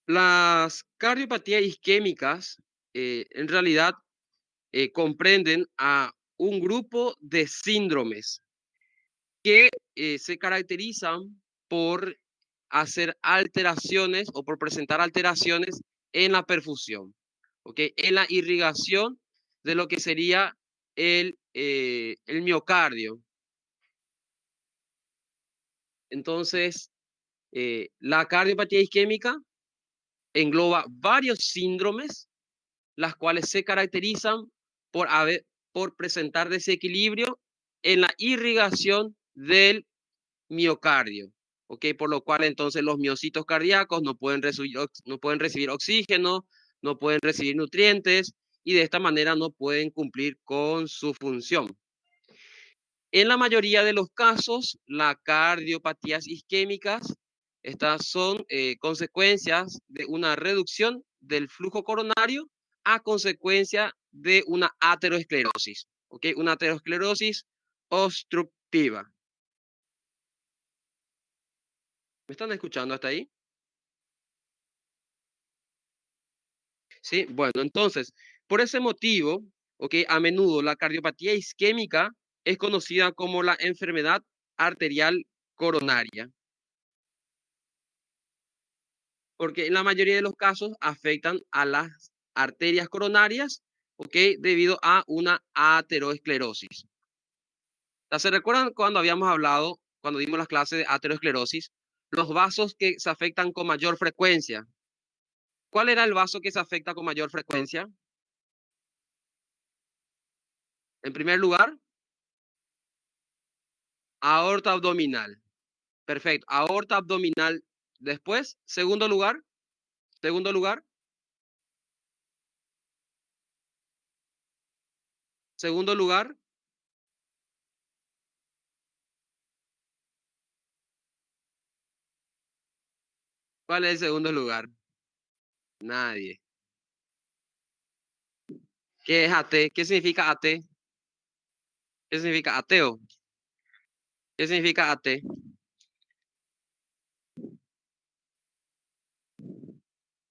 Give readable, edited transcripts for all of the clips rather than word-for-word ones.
Las cardiopatías isquémicas en realidad comprenden a un grupo de síndromes que se caracterizan por hacer alteraciones o por presentar alteraciones en la perfusión, ¿ok? En la irrigación de lo que sería el miocardio. Entonces, la cardiopatía isquémica engloba varios síndromes, las cuales se caracterizan por presentar desequilibrio en la irrigación del miocardio, ¿ok? Por lo cual entonces los miocitos cardíacos no pueden recibir oxígeno, no pueden recibir nutrientes y de esta manera no pueden cumplir con su función. En la mayoría de los casos, las cardiopatías isquémicas, estas son consecuencias de una reducción del flujo coronario a consecuencia de una aterosclerosis, ¿ok? Una aterosclerosis obstructiva. ¿Me están escuchando hasta ahí? Sí, bueno, entonces, por ese motivo, ¿ok? A menudo la cardiopatía isquémica es conocida como la enfermedad arterial coronaria, porque en la mayoría de los casos afectan a las arterias coronarias, ¿ok? Debido a una aterosclerosis. ¿Se recuerdan cuando habíamos hablado, cuando dimos las clases de aterosclerosis, los vasos que se afectan con mayor frecuencia? ¿Cuál era el vaso que se afecta con mayor frecuencia? En primer lugar, aorta abdominal. Perfecto. Aorta abdominal. Después, segundo lugar. Segundo lugar. Segundo lugar. ¿Cuál es el segundo lugar? Nadie. ¿Qué es AT? ¿Qué significa AT? ¿Qué significa ateo? ¿Qué significa AT?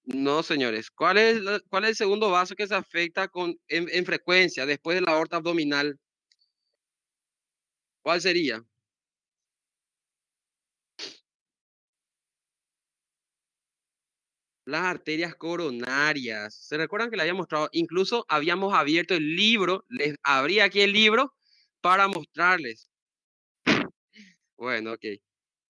No, señores. ¿Cuál es el segundo vaso que se afecta en frecuencia después de la aorta abdominal? ¿Cuál sería? Las arterias coronarias. ¿Se recuerdan que le había mostrado? Incluso habíamos abierto el libro, les abrí aquí el libro para mostrarles. Bueno, ok.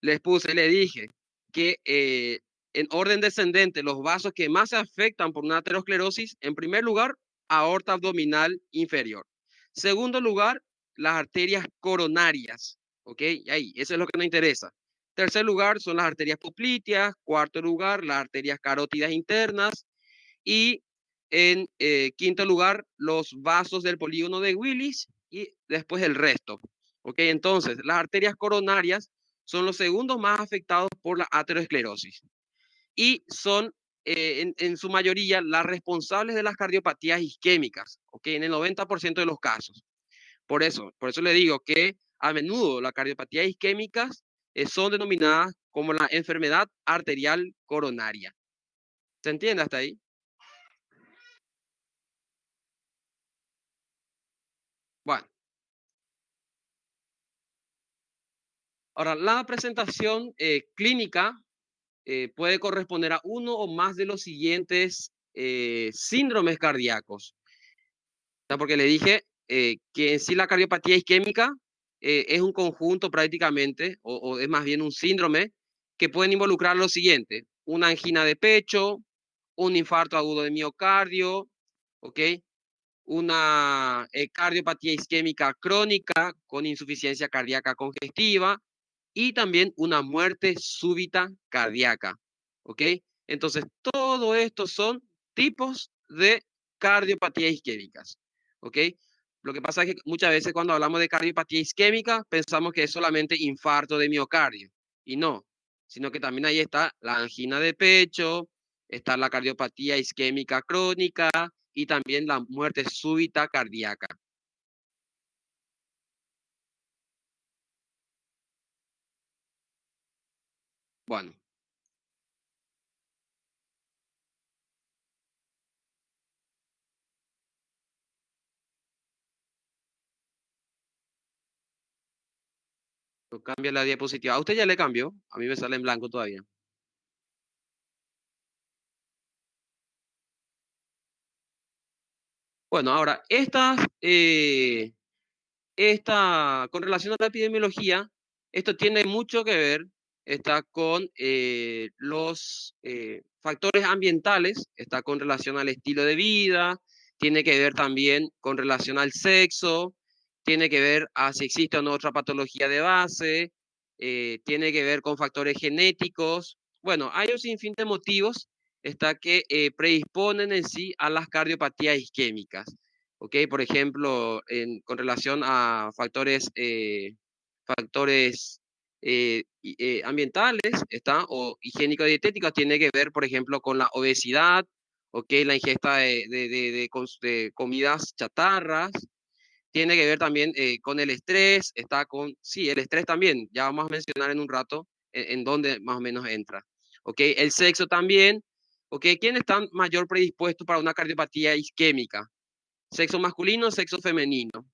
Le dije que en orden descendente, los vasos que más se afectan por una aterosclerosis, en primer lugar, aorta abdominal inferior. Segundo lugar, las arterias coronarias, ¿ok? Ahí, eso es lo que nos interesa. Tercer lugar son las arterias popliteas. Cuarto lugar, las arterias carótidas internas. Y en quinto lugar, los vasos del polígono de Willis y después el resto. ¿Ok? Entonces, las arterias coronarias son los segundos más afectados por la aterosclerosis y son en su mayoría las responsables de las cardiopatías isquémicas, ¿ok? En el 90% de los casos. Por eso le digo que a menudo las cardiopatías isquémicas son denominadas como la enfermedad arterial coronaria. ¿Se entiende hasta ahí? Bueno, ahora la presentación clínica puede corresponder a uno o más de los siguientes síndromes cardíacos. Porque le dije que en sí la cardiopatía isquémica es un conjunto prácticamente, o es más bien un síndrome, que pueden involucrar lo siguiente: una angina de pecho, un infarto agudo de miocardio, ¿ok? Una cardiopatía isquémica crónica con insuficiencia cardíaca congestiva y también una muerte súbita cardíaca, ¿ok? Entonces, todo esto son tipos de cardiopatía isquémicas, ¿ok? Lo que pasa es que muchas veces cuando hablamos de cardiopatía isquémica pensamos que es solamente infarto de miocardio y no, sino que también ahí está la angina de pecho, está la cardiopatía isquémica crónica y también la muerte súbita cardíaca. Bueno, Listo, cambia la diapositiva. ¿A usted ya le cambió? A mí me sale en blanco todavía. Bueno, ahora, con relación a la epidemiología, esto tiene mucho que ver, está con los factores ambientales, está con relación al estilo de vida, tiene que ver también con relación al sexo, tiene que ver a si existe o no otra patología de base, tiene que ver con factores genéticos. Bueno, hay un sinfín de motivos, está que predisponen en sí a las cardiopatías isquémicas. ¿Ok? Por ejemplo, con relación a factores ambientales, ¿está? O higiénico-dietéticos, tiene que ver, por ejemplo, con la obesidad, ¿ok? La ingesta de comidas chatarras, tiene que ver también con el estrés, sí, el estrés también, ya vamos a mencionar en un rato en dónde más o menos entra, ¿ok? El sexo también, ¿ok? ¿Quién está mayor predispuesto para una cardiopatía isquémica? Sexo masculino, sexo femenino.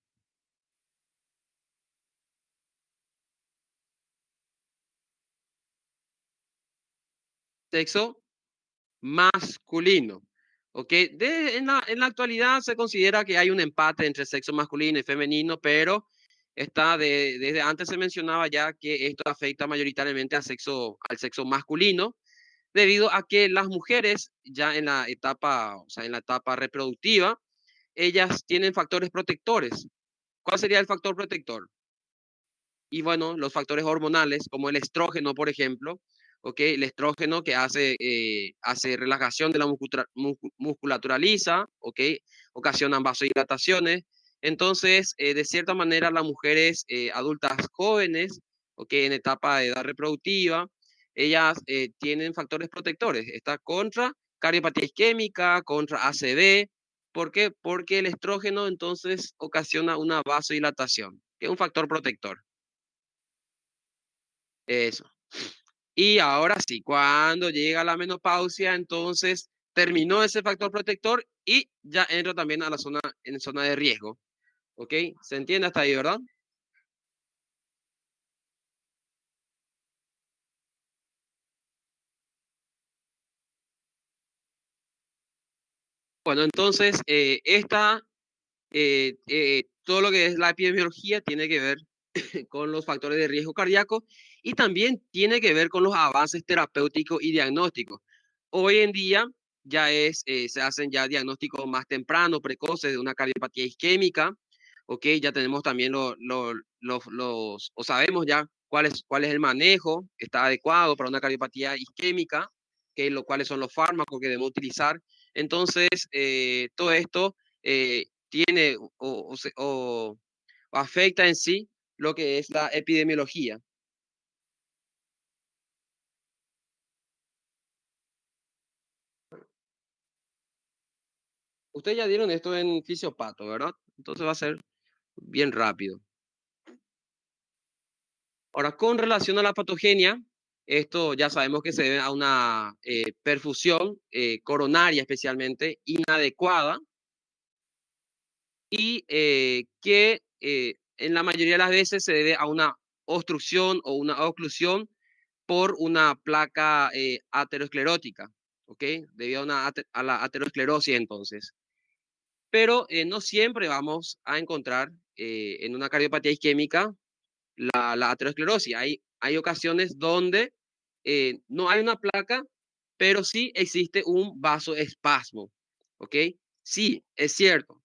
Sexo masculino. ¿Ok? En la actualidad se considera que hay un empate entre sexo masculino y femenino, pero desde antes se mencionaba ya que esto afecta mayoritariamente al sexo masculino, debido a que las mujeres ya en la etapa, o sea, en la etapa reproductiva, ellas tienen factores protectores. ¿Cuál sería el factor protector? Y bueno, los factores hormonales, como el estrógeno, por ejemplo, ¿ok? El estrógeno que hace relajación de la musculatura lisa, ¿ok? Ocasionan vasodilataciones. Entonces, de cierta manera, las mujeres adultas jóvenes, ¿ok? En etapa de edad reproductiva, ellas tienen factores protectores. Está contra cardiopatía isquémica, contra ACV. ¿Por qué? Porque el estrógeno entonces ocasiona una vasodilatación, que es un factor protector. Eso. Y ahora sí, cuando llega la menopausia, entonces terminó ese factor protector y ya entra también a en zona de riesgo. ¿Ok? ¿Se entiende hasta ahí, verdad? Bueno, entonces, todo lo que es la epidemiología tiene que ver con los factores de riesgo cardíaco y también tiene que ver con los avances terapéuticos y diagnósticos. Hoy en día se hacen ya diagnósticos más tempranos, precoces de una cardiopatía isquémica, ¿ok? Ya tenemos también o sabemos ya cuál es el manejo que está adecuado para una cardiopatía isquémica, cuáles son los fármacos que debemos utilizar. Entonces, todo esto tiene o afecta en sí lo que es la epidemiología. Ustedes ya dieron esto en fisiopato, ¿verdad? Entonces va a ser bien rápido. Ahora, con relación a la patogenia, esto ya sabemos que se debe a una perfusión coronaria especialmente inadecuada y que en la mayoría de las veces se debe a una obstrucción o una oclusión por una placa aterosclerótica, ¿ok? Debido a la aterosclerosis entonces. Pero no siempre vamos a encontrar en una cardiopatía isquémica la aterosclerosis. Hay ocasiones donde no hay una placa, pero sí existe un vasoespasmo, ¿ok? Sí, es cierto.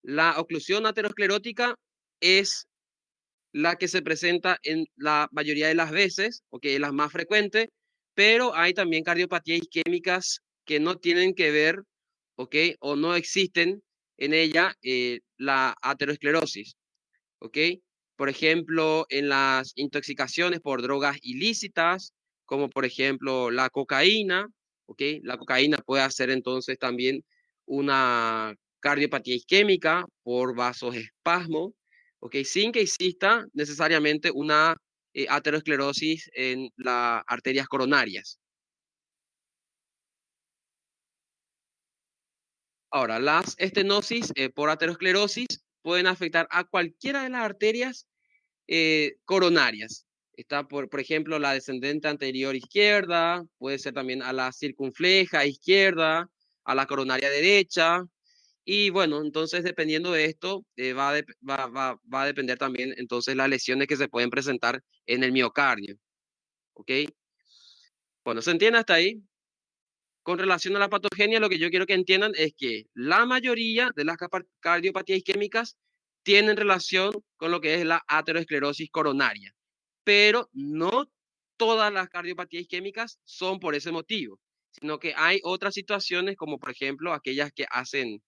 La oclusión aterosclerótica es la que se presenta en la mayoría de las veces, ¿ok? Es la más frecuente, pero hay también cardiopatías isquémicas que no tienen que ver, ¿ok? O no existen en ella la aterosclerosis, ¿ok? Por ejemplo, en las intoxicaciones por drogas ilícitas, como por ejemplo la cocaína, ¿ok? La cocaína puede hacer entonces también una cardiopatía isquémica por vasoespasmo, ¿ok? Sin que exista necesariamente una aterosclerosis en las arterias coronarias. Ahora, las estenosis por aterosclerosis pueden afectar a cualquiera de las arterias coronarias, Está, por ejemplo, la descendente anterior izquierda, puede ser también a la circunfleja izquierda, a la coronaria derecha. Y bueno, entonces dependiendo de esto, va a depender también entonces las lesiones que se pueden presentar en el miocardio. ¿Ok? Bueno, ¿se entiende hasta ahí? Con relación a la patogenia, lo que yo quiero que entiendan es que la mayoría de las cardiopatías isquémicas tienen relación con lo que es la aterosclerosis coronaria, pero no todas las cardiopatías isquémicas son por ese motivo, sino que hay otras situaciones como por ejemplo aquellas que hacen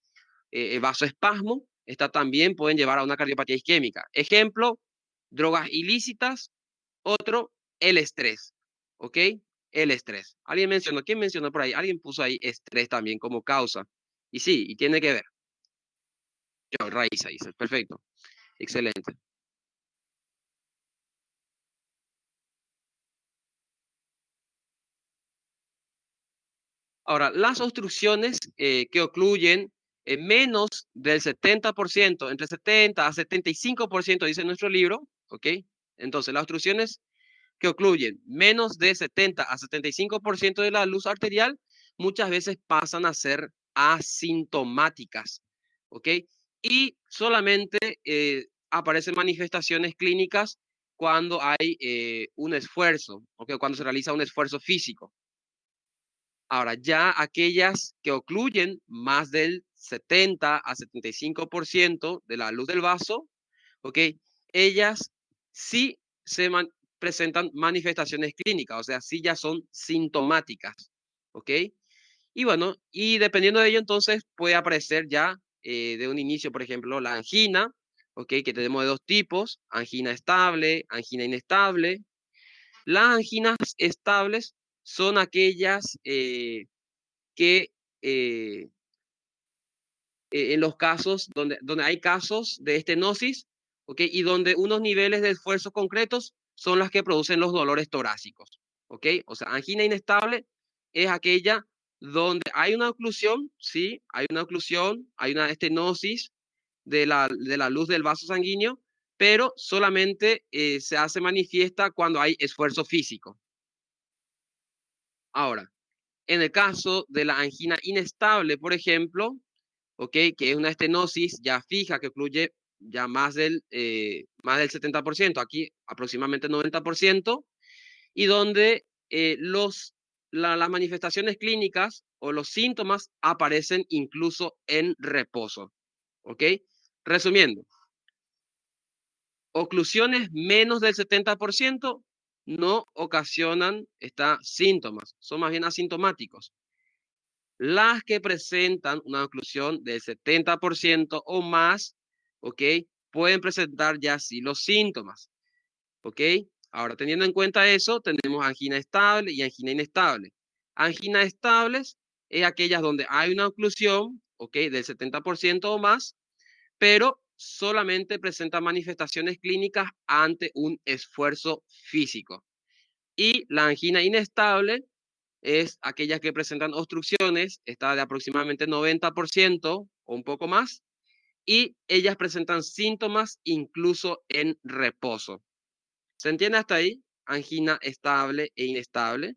vasoespasmo, estas también pueden llevar a una cardiopatía isquémica. Ejemplo, drogas ilícitas, otro, el estrés, ¿ok? El estrés. Alguien mencionó, ¿quién mencionó por ahí? Alguien puso ahí estrés también como causa. Y sí, y tiene que ver. Yo, Raiza dice, perfecto, excelente. Ahora, las obstrucciones que ocluyen menos del 70%, entre 70 a 75%, dice nuestro libro, ¿ok? Entonces, las obstrucciones que ocluyen menos de 70 a 75% de la luz arterial, muchas veces pasan a ser asintomáticas, ¿ok? Y solamente aparecen manifestaciones clínicas cuando hay un esfuerzo, ¿ok? Cuando se realiza un esfuerzo físico. Ahora, ya aquellas que ocluyen más del 70 a 75% de la luz del vaso, ¿ok? Ellas sí presentan manifestaciones clínicas, o sea, sí ya son sintomáticas, ¿ok? Y bueno, y dependiendo de ello, entonces puede aparecer ya de un inicio, por ejemplo, la angina, ¿ok? Que tenemos de dos tipos, angina estable, angina inestable. Las anginas estables son aquellas que eh, en los casos donde hay casos de estenosis, ¿ok? Y donde unos niveles de esfuerzo concretos son las que producen los dolores torácicos, ¿ok? O sea, angina inestable es aquella donde hay una oclusión, sí, hay una oclusión, hay una estenosis de la luz del vaso sanguíneo, pero solamente se hace manifiesta cuando hay esfuerzo físico. Ahora, en el caso de la angina inestable, por ejemplo, ¿ok? Que es una estenosis ya fija que ocluye ya más del 70%, aquí aproximadamente 90%, y donde las manifestaciones clínicas o los síntomas aparecen incluso en reposo, ¿ok? Resumiendo, oclusiones menos del 70% no ocasionan síntomas, son más bien asintomáticos. Las que presentan una oclusión del 70% o más, ¿ok? Pueden presentar ya sí los síntomas, ¿ok? Ahora, teniendo en cuenta eso, tenemos angina estable y angina inestable. Angina estables es aquellas donde hay una oclusión, ¿ok? Del 70% o más, pero solamente presenta manifestaciones clínicas ante un esfuerzo físico. Y la angina inestable es aquellas que presentan obstrucciones, está de aproximadamente 90% o un poco más, y ellas presentan síntomas incluso en reposo. ¿Se entiende hasta ahí? Angina estable e inestable.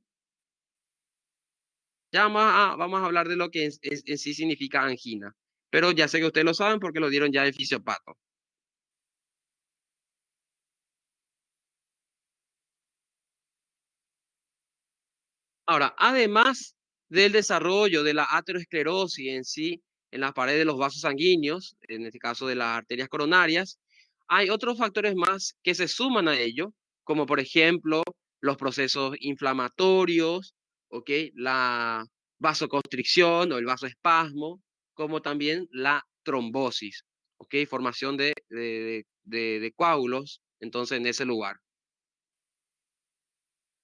Ya vamos a hablar de lo que en sí significa angina, pero ya sé que ustedes lo saben porque lo dieron ya en fisiopato. Ahora, además del desarrollo de la aterosclerosis en sí, en las paredes de los vasos sanguíneos, en este caso de las arterias coronarias, hay otros factores más que se suman a ello, como por ejemplo los procesos inflamatorios, ¿ok? La vasoconstricción o el vasoespasmo, como también la trombosis, ¿ok? Formación de coágulos, entonces en ese lugar.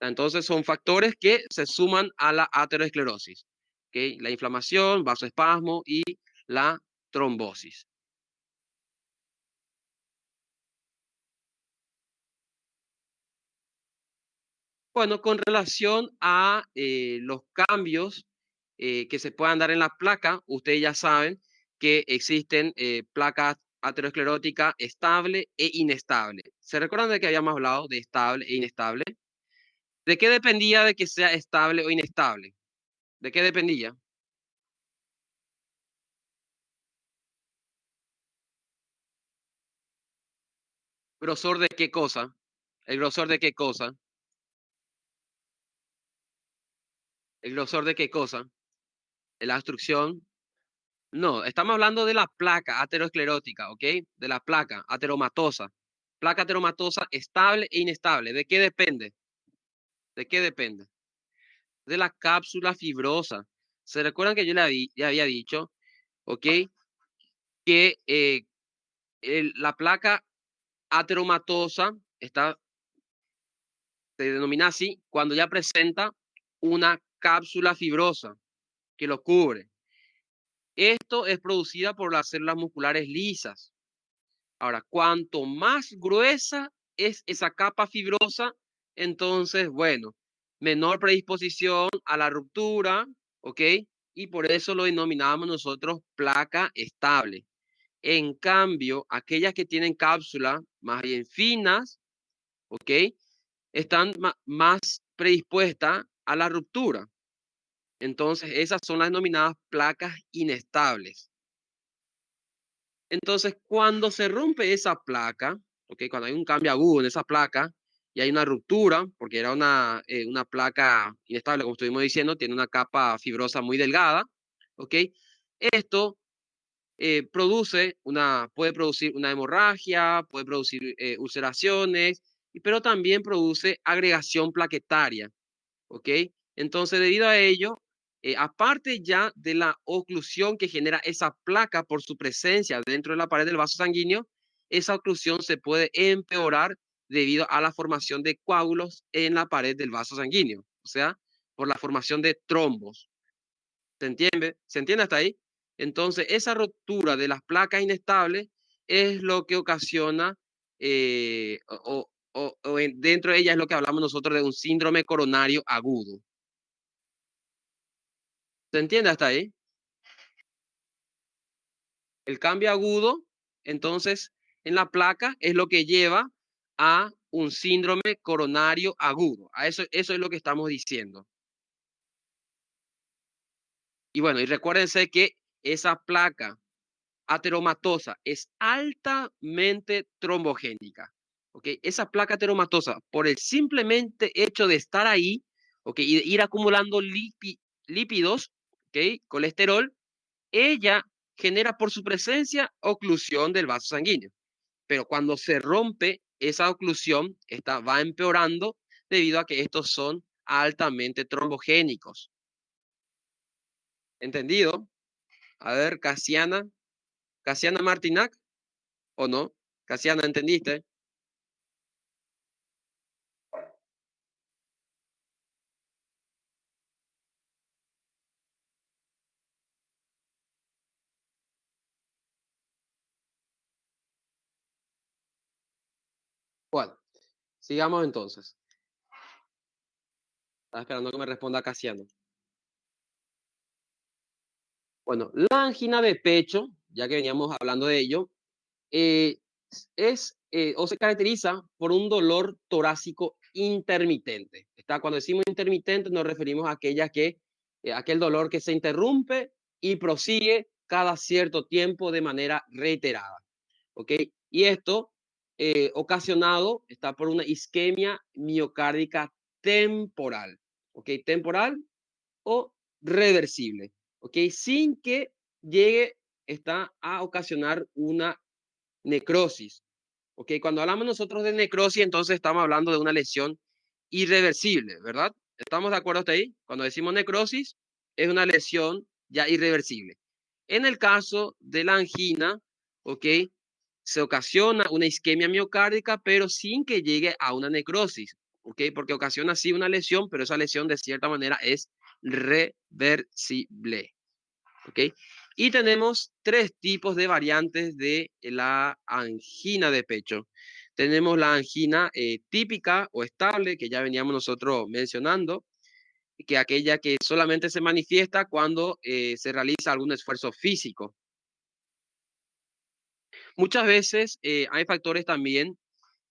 Entonces son factores que se suman a la aterosclerosis, ¿okay? La inflamación, vasoespasmo y la trombosis. Bueno, con relación a los cambios que se puedan dar en la placa, ustedes ya saben que existen placas ateroscleróticas estable e inestable. ¿Se recuerdan de que habíamos hablado de estable e inestable? ¿De qué dependía de que sea estable o inestable? ¿De qué dependía? ¿Grosor de qué cosa? ¿El grosor de qué cosa? ¿El grosor de qué cosa? ¿La obstrucción? No, estamos hablando de la placa aterosclerótica, ¿ok? De la placa ateromatosa. Placa ateromatosa estable e inestable. ¿De qué depende? ¿De qué depende? De la cápsula fibrosa. ¿Se recuerdan que yo le había dicho, ¿ok? Que la placa ateromatosa se denomina así cuando ya presenta una cápsula fibrosa que lo cubre. Esto es producida por las células musculares lisas. Ahora, cuanto más gruesa es esa capa fibrosa, entonces, bueno, menor predisposición a la ruptura, ¿ok? Y por eso lo denominamos nosotros placa estable. En cambio, aquellas que tienen cápsulas más bien finas, ¿ok? Están más predispuestas a la ruptura. Entonces, esas son las denominadas placas inestables. Entonces, cuando se rompe esa placa, ¿okay? Cuando hay un cambio agudo en esa placa y hay una ruptura, porque era una placa inestable, como estuvimos diciendo, tiene una capa fibrosa muy delgada, ¿ok? Esto puede producir una hemorragia, puede producir ulceraciones, pero también produce agregación plaquetaria, ¿ok? Entonces, debido a ello, aparte ya de la oclusión que genera esa placa por su presencia dentro de la pared del vaso sanguíneo, esa oclusión se puede empeorar debido a la formación de coágulos en la pared del vaso sanguíneo, o sea, por la formación de trombos. ¿Se entiende? ¿Se entiende hasta ahí? Entonces, esa ruptura de las placas inestables es lo que ocasiona, dentro de ella es lo que hablamos nosotros de un síndrome coronario agudo. ¿Se entiende hasta ahí? El cambio agudo, entonces, en la placa es lo que lleva a un síndrome coronario agudo. Eso es lo que estamos diciendo. Y bueno, y recuérdense que esa placa ateromatosa es altamente trombogénica. ¿Ok? Esa placa ateromatosa, por el simplemente hecho de estar ahí, ¿ok? Y de ir acumulando lípidos, ¿ok? Colesterol, ella genera por su presencia oclusión del vaso sanguíneo. Pero cuando se rompe esa oclusión, esta va empeorando debido a que estos son altamente trombogénicos. ¿Entendido? A ver, Casiana Martinac, ¿o no? Casiana, ¿entendiste? Bueno, sigamos entonces. Estaba esperando que me responda Casiano. Bueno, la angina de pecho, ya que veníamos hablando de ello, eh, o se caracteriza por un dolor torácico intermitente. Cuando decimos intermitente nos referimos a aquel dolor que se interrumpe y prosigue cada cierto tiempo de manera reiterada. ¿Ok? Y esto ocasionado está por una isquemia miocárdica temporal. ¿Ok? Temporal o reversible. ¿Ok? Sin que llegue a ocasionar una necrosis. ¿Ok? Cuando hablamos nosotros de necrosis, entonces estamos hablando de una lesión irreversible, ¿verdad? ¿Estamos de acuerdo hasta ahí? Cuando decimos necrosis, es una lesión ya irreversible. En el caso de la angina, ¿ok? Se ocasiona una isquemia miocárdica, pero sin que llegue a una necrosis, ¿ok? Porque ocasiona sí una lesión, pero esa lesión de cierta manera es reversible, ¿ok? Y tenemos tres tipos de variantes de la angina de pecho. Tenemos la angina típica o estable, que ya veníamos nosotros mencionando, que aquella que solamente se manifiesta cuando se realiza algún esfuerzo físico. Muchas veces hay factores también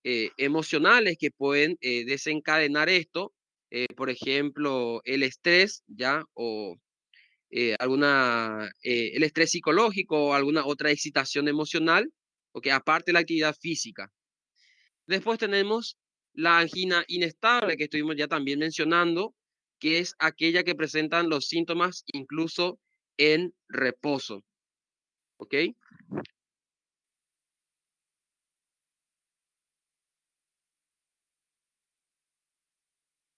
emocionales que pueden desencadenar esto, por ejemplo, el estrés, ¿ya? O el estrés psicológico o alguna otra excitación emocional, porque aparte de la actividad física. Después tenemos la angina inestable, que estuvimos ya también mencionando, que es aquella que presentan los síntomas incluso en reposo. ¿Ok?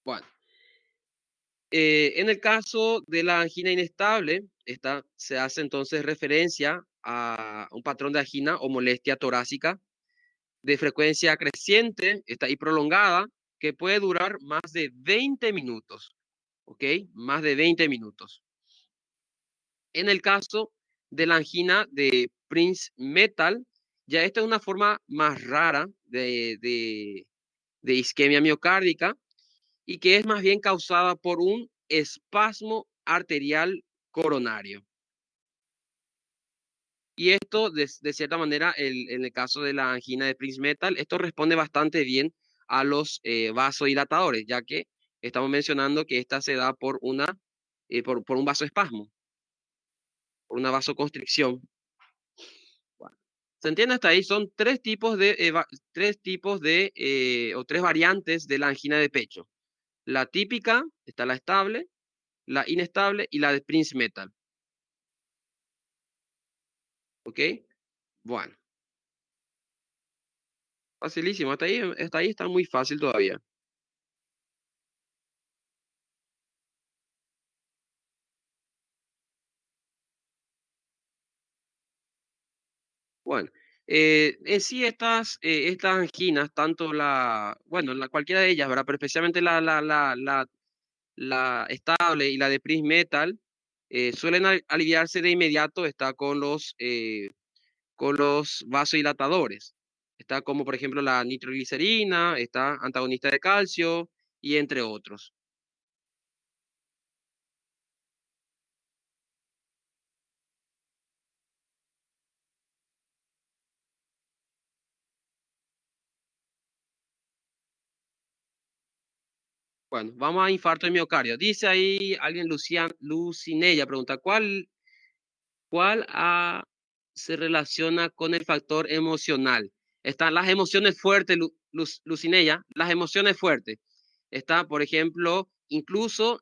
Bueno, en el caso de la angina inestable, se hace entonces referencia a un patrón de angina o molestia torácica de frecuencia creciente y prolongada que puede durar más de 20 minutos. ¿Ok? Más de 20 minutos. En el caso de la angina de Prince-Metal, ya esta es una forma más rara de isquemia miocárdica y que es más bien causada por un espasmo arterial coronario. Y esto, de cierta manera, en el caso de la angina de Prince-Metal, esto responde bastante bien a los vasodilatadores, ya que estamos mencionando que esta se da por un vasoespasmo, por una vasoconstricción. Bueno, ¿se entiende hasta ahí? Son o tres variantes de la angina de pecho. La típica, está la estable, la inestable y la de Prince-Metal. ¿Ok? Bueno, facilísimo. Hasta ahí está muy fácil todavía. Bueno, en sí estas anginas, tanto cualquiera de ellas, ¿verdad? Pero especialmente la estable y la de Prince Metal, suelen aliviarse de inmediato, está con los vasodilatadores. Está como por ejemplo la nitroglicerina, está antagonista de calcio y entre otros. Bueno, vamos a infarto de miocardio. Dice ahí alguien, Lucinella, pregunta, ¿cuál se relaciona con el factor emocional? Están las emociones fuertes, Lucinella, las emociones fuertes. Está, por ejemplo, incluso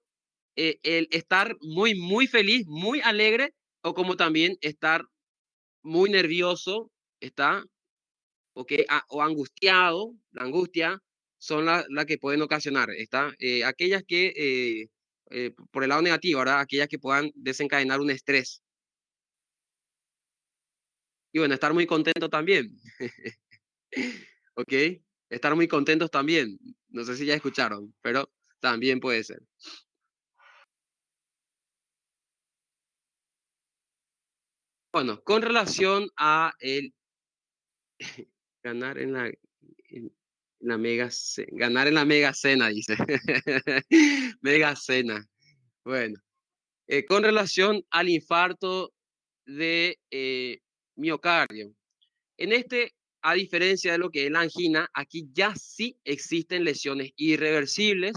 el estar muy, muy feliz, muy alegre, o como también estar muy nervioso, está, o angustiado, la angustia, son las que pueden ocasionar, está, aquellas que, por el lado negativo, ¿verdad? Aquellas que puedan desencadenar un estrés. Y bueno, estar muy contento también, ¿ok? Estar muy contentos también. No sé si ya escucharon, pero también puede ser. Bueno, con relación a el ganar en ganar en la mega cena, dice. Mega cena. Bueno, con relación al infarto de miocardio. En a diferencia de lo que es la angina, aquí ya sí existen lesiones irreversibles.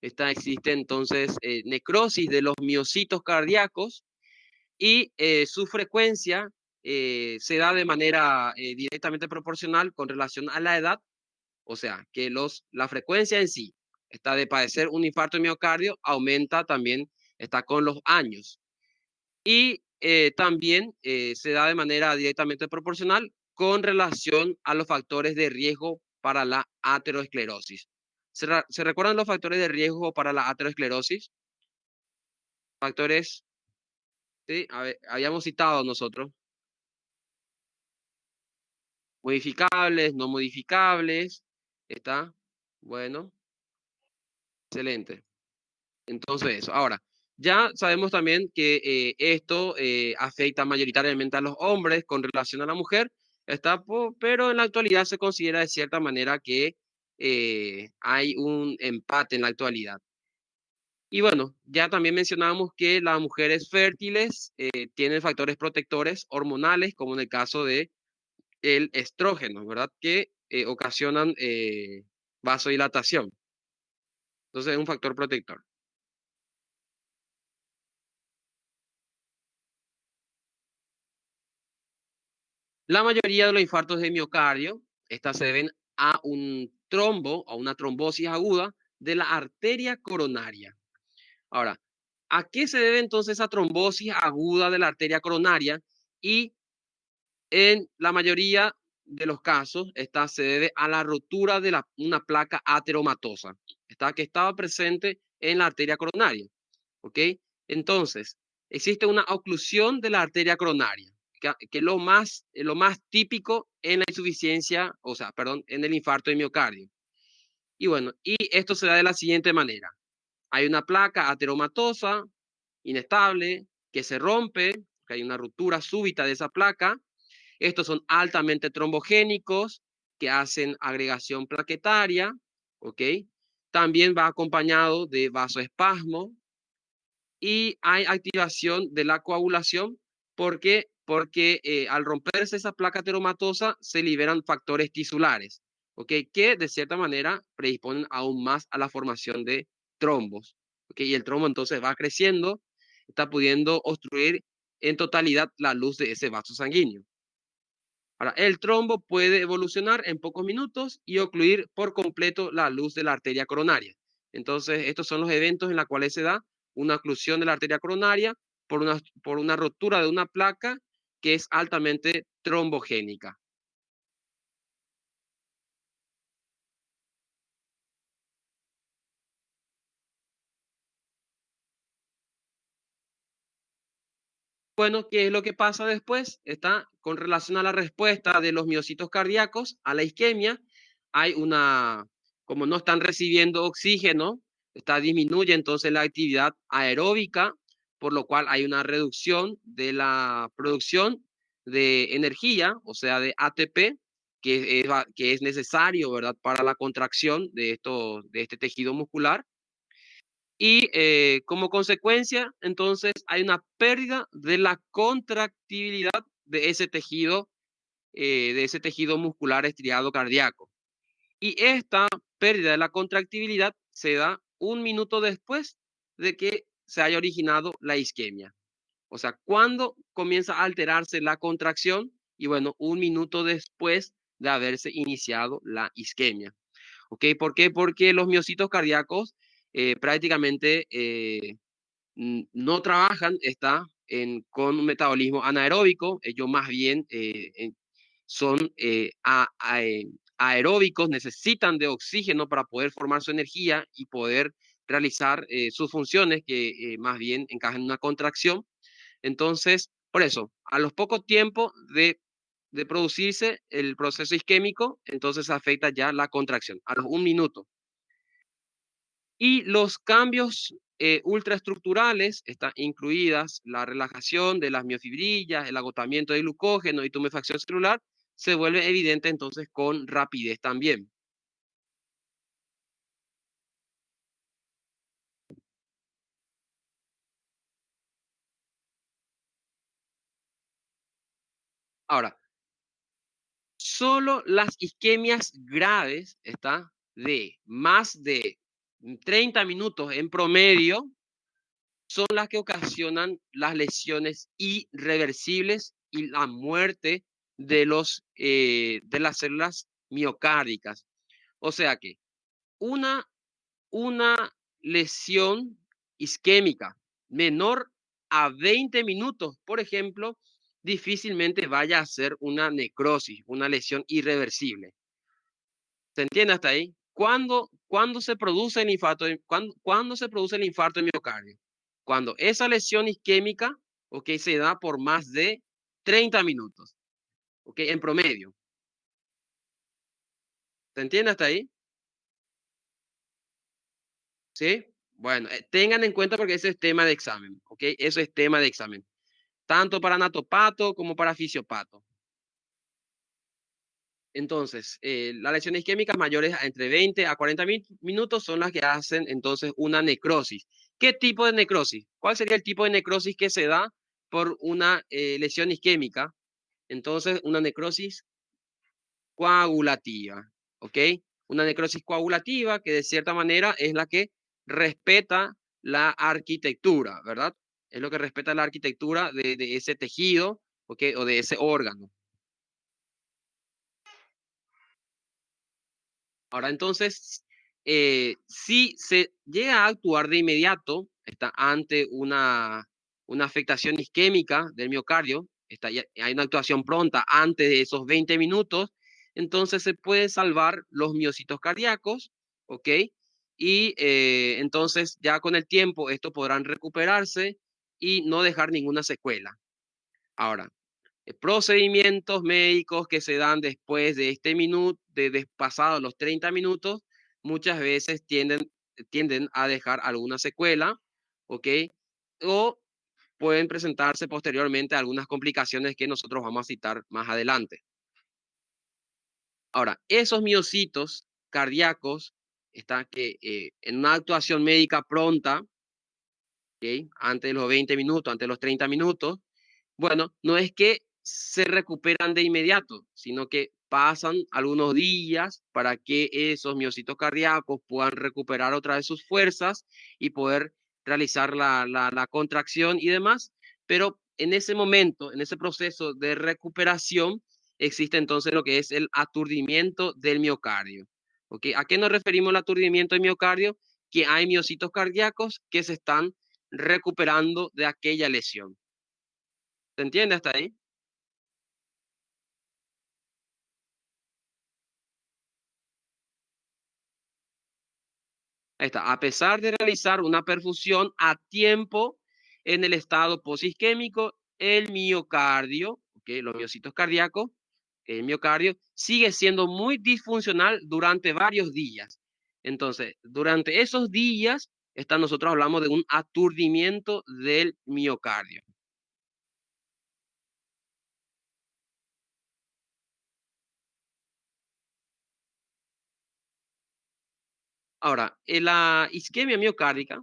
Existe entonces necrosis de los miocitos cardíacos y su frecuencia se da de manera directamente proporcional con relación a la edad, o sea, que la frecuencia en sí está de padecer un infarto de miocardio aumenta también, está con los años. Y también se da de manera directamente proporcional con relación a los factores de riesgo para la aterosclerosis. ¿Se recuerdan los factores de riesgo para la aterosclerosis? Factores, sí, a ver, habíamos citado nosotros, modificables, no modificables, ¿está? Bueno, excelente. Entonces, eso. Ahora, ya sabemos también que esto afecta mayoritariamente a los hombres con relación a la mujer, pero en la actualidad se considera de cierta manera que hay un empate en la actualidad. Y bueno, ya también mencionábamos que las mujeres fértiles tienen factores protectores hormonales, como en el caso de el estrógeno, ¿verdad? Que ocasionan vasodilatación. Entonces es un factor protector. La mayoría de los infartos de miocardio, estas se deben a un trombo, a una trombosis aguda de la arteria coronaria. Ahora, ¿a qué se debe entonces esa trombosis aguda de la arteria coronaria? Y en la mayoría de los casos, esta se debe a la rotura de una placa ateromatosa, que estaba presente en la arteria coronaria. ¿Ok? Entonces, existe una oclusión de la arteria coronaria, que es lo más típico en la insuficiencia, o sea, perdón, en el infarto de miocardio. Y bueno, y esto se da de la siguiente manera. Hay una placa ateromatosa, inestable, que se rompe, que hay una ruptura súbita de esa placa. Estos son altamente trombogénicos, que hacen agregación plaquetaria, ¿ok? También va acompañado de vasoespasmo, y hay activación de la coagulación porque al romperse esa placa ateromatosa se liberan factores tisulares, ¿okay? Que de cierta manera predisponen aún más a la formación de trombos, ¿okay? Y el trombo entonces va creciendo, está pudiendo obstruir en totalidad la luz de ese vaso sanguíneo. Ahora, el trombo puede evolucionar en pocos minutos y ocluir por completo la luz de la arteria coronaria. Entonces, estos son los eventos en los cuales se da una oclusión de la arteria coronaria por una rotura de una placa que es altamente trombogénica. Bueno, ¿qué es lo que pasa después? Está con relación a la respuesta de los miocitos cardíacos a la isquemia. Hay como no están recibiendo oxígeno, disminuye entonces la actividad aeróbica, por lo cual hay una reducción de la producción de energía, o sea, de ATP, que es necesario, ¿verdad?, para la contracción de este tejido muscular. Y como consecuencia, entonces, hay una pérdida de la contractibilidad de ese tejido muscular estriado cardíaco. Y esta pérdida de la contractibilidad se da un minuto después de que se haya originado la isquemia. O sea, cuando comienza a alterarse la contracción y bueno, un minuto después de haberse iniciado la isquemia. ¿Ok? ¿Por qué? Porque los miocitos cardíacos prácticamente no trabajan, con un metabolismo anaeróbico, ellos más bien son aeróbicos, necesitan de oxígeno para poder formar su energía y poder realizar sus funciones que más bien encajan en una contracción. Entonces, por eso, a los pocos tiempos de producirse el proceso isquémico, entonces afecta ya la contracción, a los un minuto. Y los cambios ultraestructurales están incluidas la relajación de las miofibrillas, el agotamiento de glucógeno y tumefacción celular, se vuelve evidente entonces con rapidez también. Ahora, solo las isquemias graves de más de 30 minutos en promedio son las que ocasionan las lesiones irreversibles y la muerte de las células miocárdicas. O sea que una, una lesión isquémica menor a 20 minutos, por ejemplo, difícilmente vaya a ser una necrosis, una lesión irreversible. ¿Se entiende hasta ahí? ¿Cuándo se produce el infarto? ¿Cuándo se produce el infarto de miocardio? Cuando esa lesión isquémica, okay, se da por más de 30 minutos, okay, en promedio. ¿Se entiende hasta ahí? ¿Sí? Bueno, tengan en cuenta porque ese es tema de examen, ¿ok? Eso es tema de examen, tanto para natopato como para fisiopato. Entonces, las lesiones isquémicas mayores entre 20 a 40 minutos son las que hacen entonces una necrosis. ¿Qué tipo de necrosis? ¿Cuál sería el tipo de necrosis que se da por una lesión isquémica? Entonces, una necrosis coagulativa, ¿ok? Una necrosis coagulativa que de cierta manera es la que respeta la arquitectura, ¿verdad? Es lo que respeta la arquitectura de ese tejido, ¿ok? O de ese órgano. Ahora entonces, si se llega a actuar de inmediato, está ante una afectación isquémica del miocardio, hay una actuación pronta antes de esos 20 minutos, entonces se puede salvar los miocitos cardíacos, ¿ok? Y entonces ya con el tiempo estos podrán recuperarse y no dejar ninguna secuela. Ahora, procedimientos médicos que se dan después de este minuto, de pasados los 30 minutos, muchas veces tienden a dejar alguna secuela, ¿ok? O pueden presentarse posteriormente algunas complicaciones que nosotros vamos a citar más adelante. Ahora, esos miocitos cardíacos están que en una actuación médica pronta, ¿ok? Antes de los 20 minutos, antes de los 30 minutos, bueno, no es que se recuperan de inmediato, sino que pasan algunos días para que esos miocitos cardíacos puedan recuperar otra vez sus fuerzas y poder realizar la contracción y demás. Pero en ese momento, en ese proceso de recuperación, existe entonces lo que es el aturdimiento del miocardio. ¿Ok? ¿A qué nos referimos el aturdimiento del miocardio? Que hay miocitos cardíacos que se están recuperando de aquella lesión. ¿Se entiende hasta ahí? Ahí está. A pesar de realizar una perfusión a tiempo en el estado posisquémico, el miocardio, ¿okay? Los miocitos cardíacos, el miocardio sigue siendo muy disfuncional durante varios días. Entonces, durante esos días, nosotros hablamos de un aturdimiento del miocardio. Ahora, la isquemia miocárdica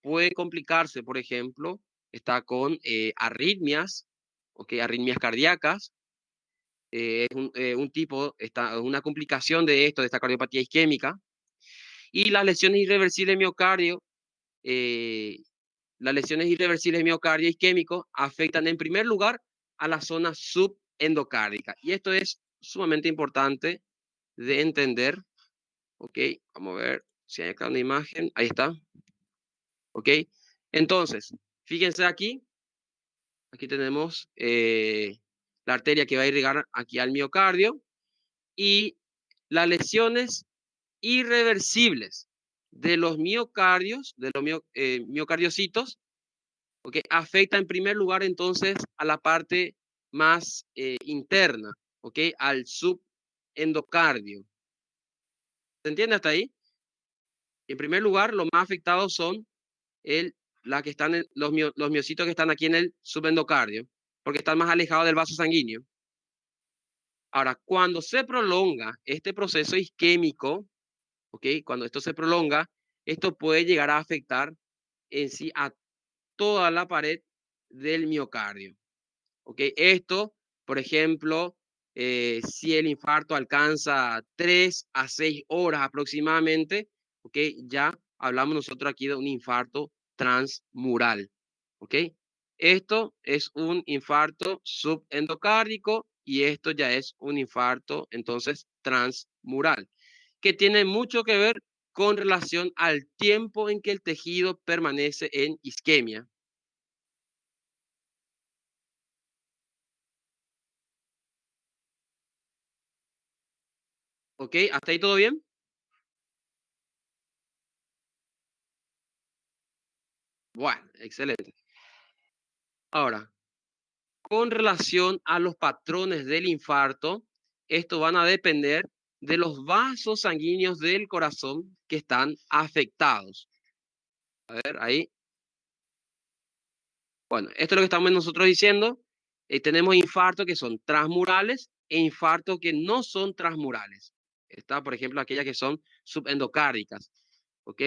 puede complicarse, por ejemplo, está con arritmias, okay, arritmias cardíacas, es un tipo, una complicación de esto, de esta cardiopatía isquémica, y las lesiones irreversibles de miocardio, eh, las lesiones irreversibles de miocardio isquémico afectan en primer lugar a la zona subendocárdica, y esto es sumamente importante de entender. Ok, vamos a ver si hay acá una imagen. Ahí está. Ok, entonces, fíjense aquí. Aquí tenemos la arteria que va a irrigar aquí al miocardio y las lesiones irreversibles de los miocardios, de los miocardiocitos, okay, afecta en primer lugar entonces a la parte más interna, okay, al subendocardio. ¿Se entiende hasta ahí? En primer lugar, los más afectados son la que están los miocitos que están aquí en el subendocardio, porque están más alejados del vaso sanguíneo. Ahora, cuando se prolonga este proceso isquémico, ¿ok? Cuando esto se prolonga, esto puede llegar a afectar en sí a toda la pared del miocardio, ¿ok? Esto, por ejemplo, si el infarto alcanza 3 a 6 horas aproximadamente, ¿ok? Ya hablamos nosotros aquí de un infarto transmural, ¿ok? Esto es un infarto subendocárdico y esto ya es un infarto entonces transmural, que tiene mucho que ver con relación al tiempo en que el tejido permanece en isquemia. ¿Ok? ¿Hasta ahí todo bien? Bueno, excelente. Ahora, con relación a los patrones del infarto, estos van a depender de los vasos sanguíneos del corazón que están afectados. A ver, ahí. Bueno, esto es lo que estamos nosotros diciendo. Tenemos infartos que son transmurales e infartos que no son transmurales. Está, por ejemplo, aquellas que son subendocárdicas. ¿Ok?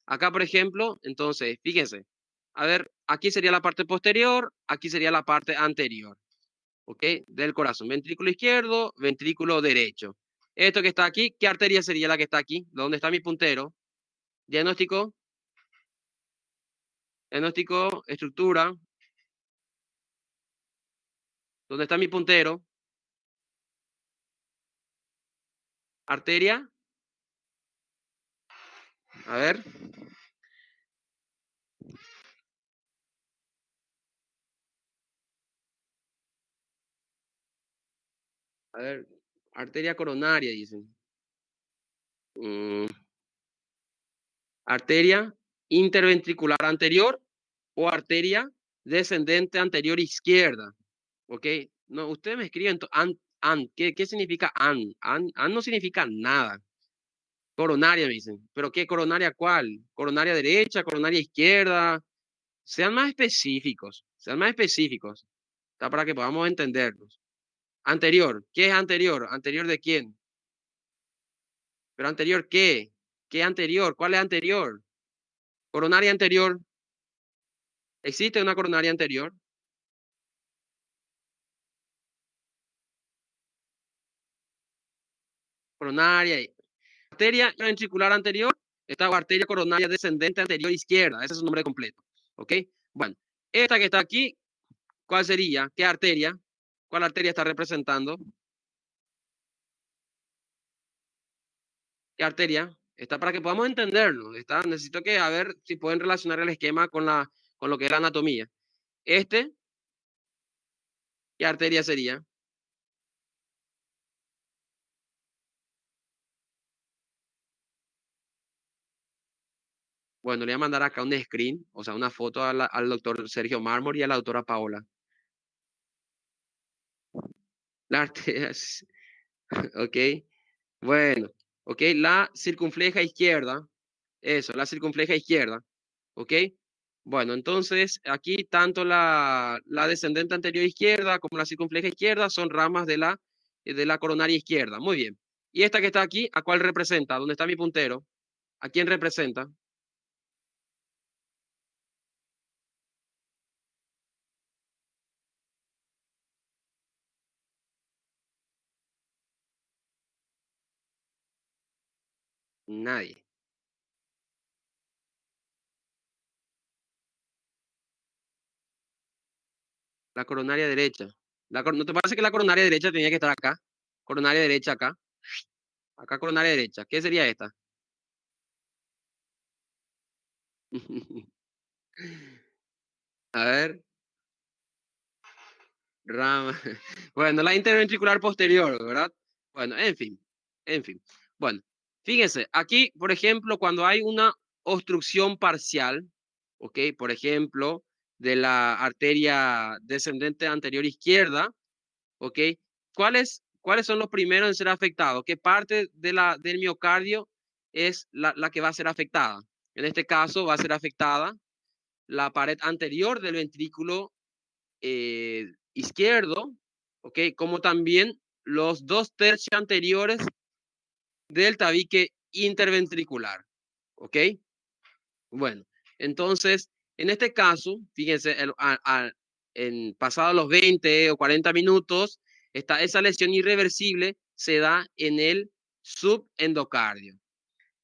Acá, por ejemplo, entonces, fíjense. A ver, aquí sería la parte posterior, aquí sería la parte anterior. ¿ok? Del corazón. Ventrículo izquierdo, ventrículo derecho. Esto que está aquí, ¿qué arteria sería la que está aquí? ¿Dónde está mi puntero? Diagnóstico, diagnóstico, estructura. ¿Dónde está mi puntero? Arteria. A ver. A ver. Arteria coronaria, dicen. Mm, arteria interventricular anterior o arteria descendente anterior izquierda. ¿Ok? No, ustedes me escriben an. ¿Qué significa an? An no significa nada. Coronaria, me dicen. ¿Pero qué coronaria cuál? ¿Coronaria derecha, coronaria izquierda? Sean más específicos. Sean más específicos. Está para que podamos entenderlos. Anterior. ¿Qué es anterior? ¿Anterior de quién? ¿Pero anterior qué? ¿Qué anterior? ¿Cuál es anterior? Coronaria anterior. ¿Existe una coronaria anterior? Coronaria. Arteria ventricular anterior. Esta arteria coronaria descendente anterior izquierda. Ese es su nombre completo. ¿Ok? Bueno, esta que está aquí, ¿cuál sería? ¿Qué arteria? ¿Cuál arteria está representando? ¿Qué arteria? Está para que podamos entenderlo. Está, necesito que a ver si pueden relacionar el esquema con lo que es la anatomía. Este, ¿qué arteria sería? Bueno, le voy a mandar acá un screen, o sea, una foto al doctor Sergio Mármol y a la doctora Paola. La arteria, ok, bueno, ok, la circunfleja izquierda, eso, la circunfleja izquierda, ok. Bueno, entonces aquí tanto la descendente anterior izquierda como la circunfleja izquierda son ramas de la coronaria izquierda. Muy bien. Y esta que está aquí, ¿a cuál representa? ¿Dónde está mi puntero? ¿A quién representa? Nadie. La coronaria derecha. ¿No te parece que la coronaria derecha tenía que estar acá? Coronaria derecha acá. Acá coronaria derecha. ¿Qué sería esta? A ver, rama. Bueno, la interventricular posterior, ¿verdad? Bueno, en fin, en fin. Bueno, fíjense, aquí, por ejemplo, cuando hay una obstrucción parcial, ¿ok? Por ejemplo, de la arteria descendente anterior izquierda, ¿ok? ¿Cuáles son los primeros en ser afectados? ¿Qué parte del miocardio es la que va a ser afectada? En este caso va a ser afectada la pared anterior del ventrículo izquierdo, ¿ok? Como también los 2/3 anteriores del tabique interventricular, ¿ok? Bueno, entonces, en este caso, fíjense, en pasados los 20 o 40 minutos, esa lesión irreversible se da en el subendocardio.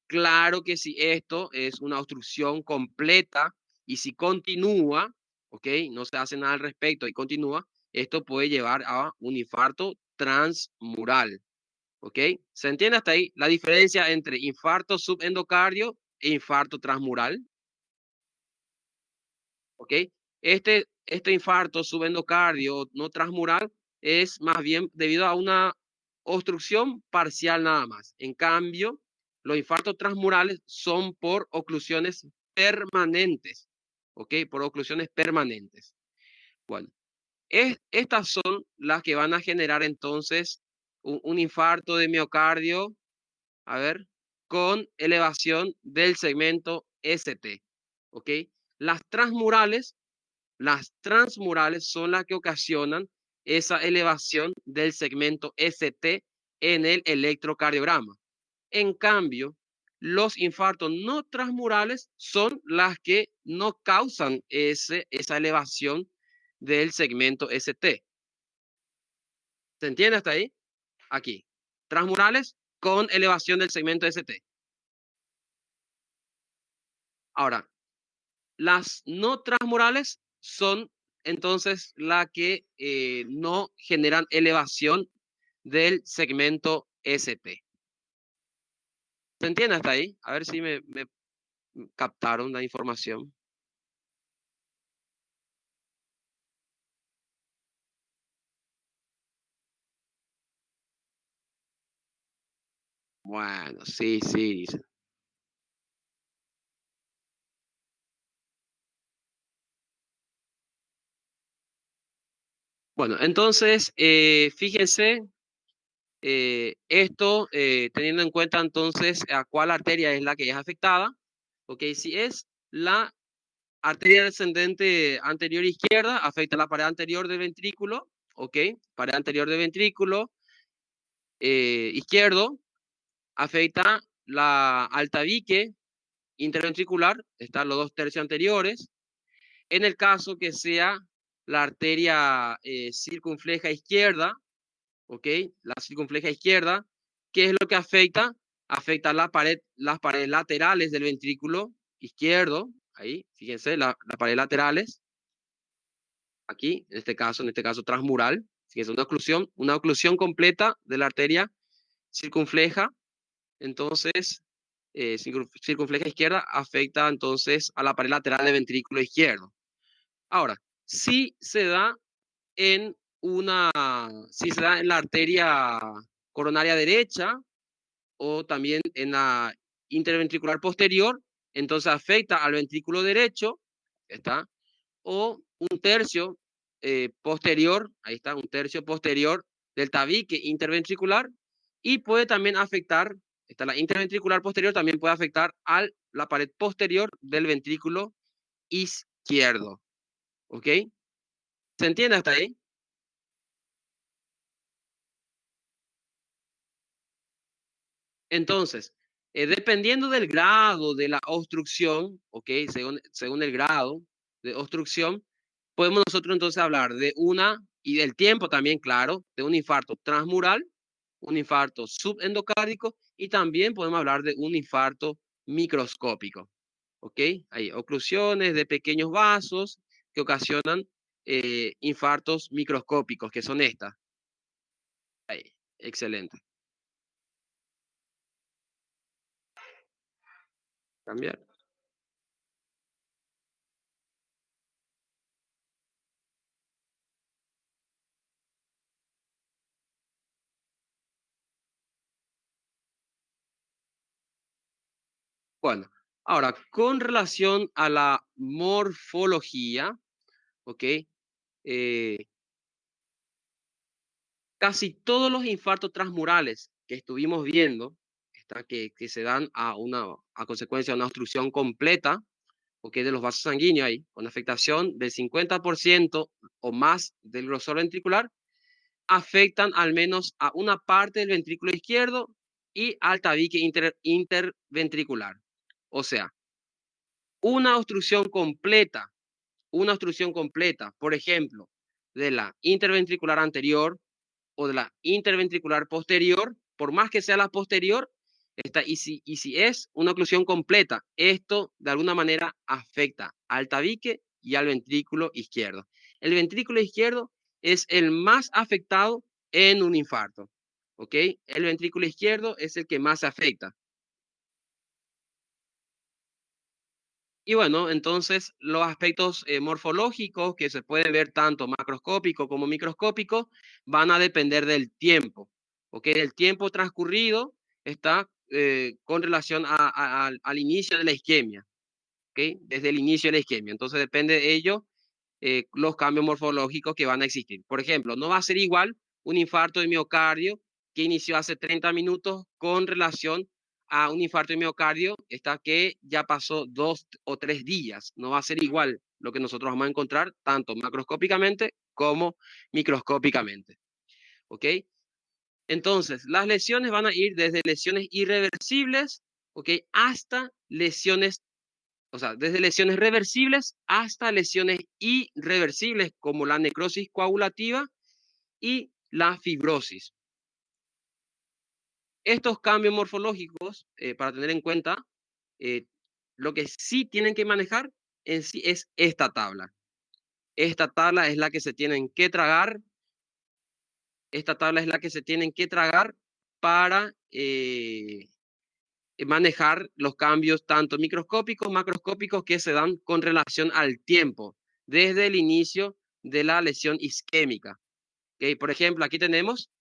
Claro que si esto es una obstrucción completa y si continúa, ¿ok? No se hace nada al respecto y continúa, esto puede llevar a un infarto transmural, ¿ok? ¿Se entiende hasta ahí la diferencia entre infarto subendocardio e infarto transmural? ¿Ok? Este infarto subendocardio no transmural es más bien debido a una obstrucción parcial nada más. En cambio, los infartos transmurales son por oclusiones permanentes, ¿ok? Por oclusiones permanentes. Bueno, estas son las que van a generar entonces un infarto de miocardio, a ver, con elevación del segmento ST, ¿ok? Las transmurales son las que ocasionan esa elevación del segmento ST en el electrocardiograma. En cambio, los infartos no transmurales son las que no causan esa elevación del segmento ST. ¿Se entiende hasta ahí? Aquí. Transmurales con elevación del segmento ST. Ahora, las no transmurales son entonces las que no generan elevación del segmento ST. ¿Se entiende hasta ahí? A ver si me captaron la información. Bueno, sí, sí. Bueno, entonces, fíjense, esto teniendo en cuenta entonces a cuál arteria es la que es afectada. Ok, si es la arteria descendente anterior izquierda, afecta la pared anterior del ventrículo. Ok, pared anterior del ventrículo izquierdo, afecta la altabique interventricular, están los 2 tercios anteriores. En el caso que sea la arteria circunfleja izquierda, ¿ok? La circunfleja izquierda, ¿qué es lo que afecta? Afecta las paredes laterales del ventrículo izquierdo, ahí, fíjense, las paredes laterales, aquí, en este caso transmural, fíjense, una oclusión completa de la arteria circunfleja, entonces, circunfleja izquierda afecta entonces a la pared lateral del ventrículo izquierdo. Ahora, si se da en si se da en la arteria coronaria derecha o también en la interventricular posterior, entonces afecta al ventrículo derecho, ¿está? O un tercio posterior, ahí está, un tercio posterior del tabique interventricular y puede también afectar, está la interventricular posterior, también puede afectar a la pared posterior del ventrículo izquierdo, ¿ok? ¿Se entiende hasta ahí? Entonces, dependiendo del grado de la obstrucción, ¿ok? Según el grado de obstrucción, podemos nosotros entonces hablar de y del tiempo también, claro, de un infarto transmural, un infarto subendocárdico y también podemos hablar de un infarto microscópico, ¿ok? Hay oclusiones de pequeños vasos que ocasionan infartos microscópicos, que son estas. Ahí, excelente. Cambiar. Bueno, ahora, con relación a la morfología, ¿ok? Eh, casi todos los infartos transmurales que estuvimos viendo, que se dan a consecuencia de una obstrucción completa, ¿ok? De los vasos sanguíneos ahí, con afectación del 50% o más del grosor ventricular, afectan al menos a una parte del ventrículo izquierdo y al tabique interventricular. O sea, una obstrucción completa una obstrucción completa, por ejemplo, de la interventricular anterior o de la interventricular posterior, por más que sea la posterior, y si es una oclusión completa, esto de alguna manera afecta al tabique y al ventrículo izquierdo. El ventrículo izquierdo es el más afectado en un infarto, ¿ok? El ventrículo izquierdo es el que más se afecta. Y bueno, entonces los aspectos morfológicos que se pueden ver tanto macroscópico como microscópico van a depender del tiempo, ¿ok? El tiempo transcurrido está con relación al inicio de la isquemia, ¿ok? Desde el inicio de la isquemia. Entonces depende de ello los cambios morfológicos que van a existir. Por ejemplo, no va a ser igual un infarto de miocardio que inició hace 30 minutos con relación a un infarto de miocardio que ya pasó 2 o 3 días. No va a ser igual lo que nosotros vamos a encontrar tanto macroscópicamente como microscópicamente. ¿Ok? Entonces, las lesiones van a ir desde lesiones irreversibles, ¿ok? Hasta lesiones, o sea, desde lesiones reversibles hasta lesiones irreversibles como la necrosis coagulativa y la fibrosis. Estos cambios morfológicos, para tener en cuenta, lo que sí tienen que manejar en sí es esta tabla. Esta tabla es la que se tienen que tragar. Esta tabla es la que se tienen que tragar para manejar los cambios tanto microscópicos, macroscópicos que se dan con relación al tiempo, desde el inicio de la lesión isquémica. ¿Okay? Por ejemplo, aquí tenemos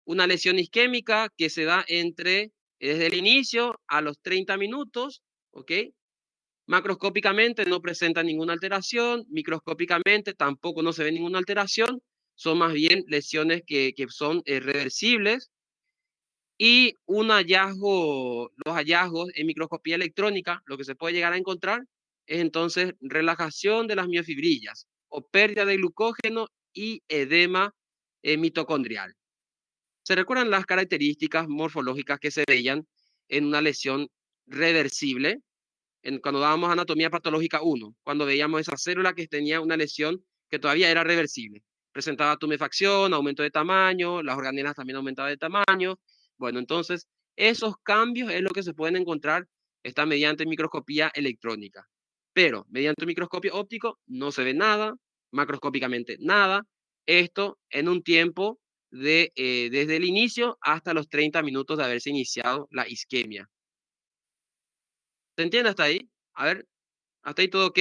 una lesión isquémica que se da desde el inicio a los 30 minutos, ¿ok? Macroscópicamente no presenta ninguna alteración, microscópicamente tampoco no se ve ninguna alteración, son más bien lesiones que son reversibles. Y los hallazgos en microscopía electrónica, lo que se puede llegar a encontrar es entonces relajación de las miofibrillas o pérdida de glucógeno y edema mitocondrial. ¿Se recuerdan las características morfológicas que se veían en una lesión reversible? Cuando dábamos anatomía patológica 1, cuando veíamos esa célula que tenía una lesión que todavía era reversible. Presentaba tumefacción, aumento de tamaño, las organelas también aumentaban de tamaño. Bueno, entonces, esos cambios es lo que se pueden encontrar está mediante microscopía electrónica. Pero mediante microscopio óptico no se ve nada, macroscópicamente nada. Esto en un tiempo desde el inicio hasta los 30 minutos de haberse iniciado la isquemia. ¿Se entiende hasta ahí? A ver, ¿hasta ahí todo ok?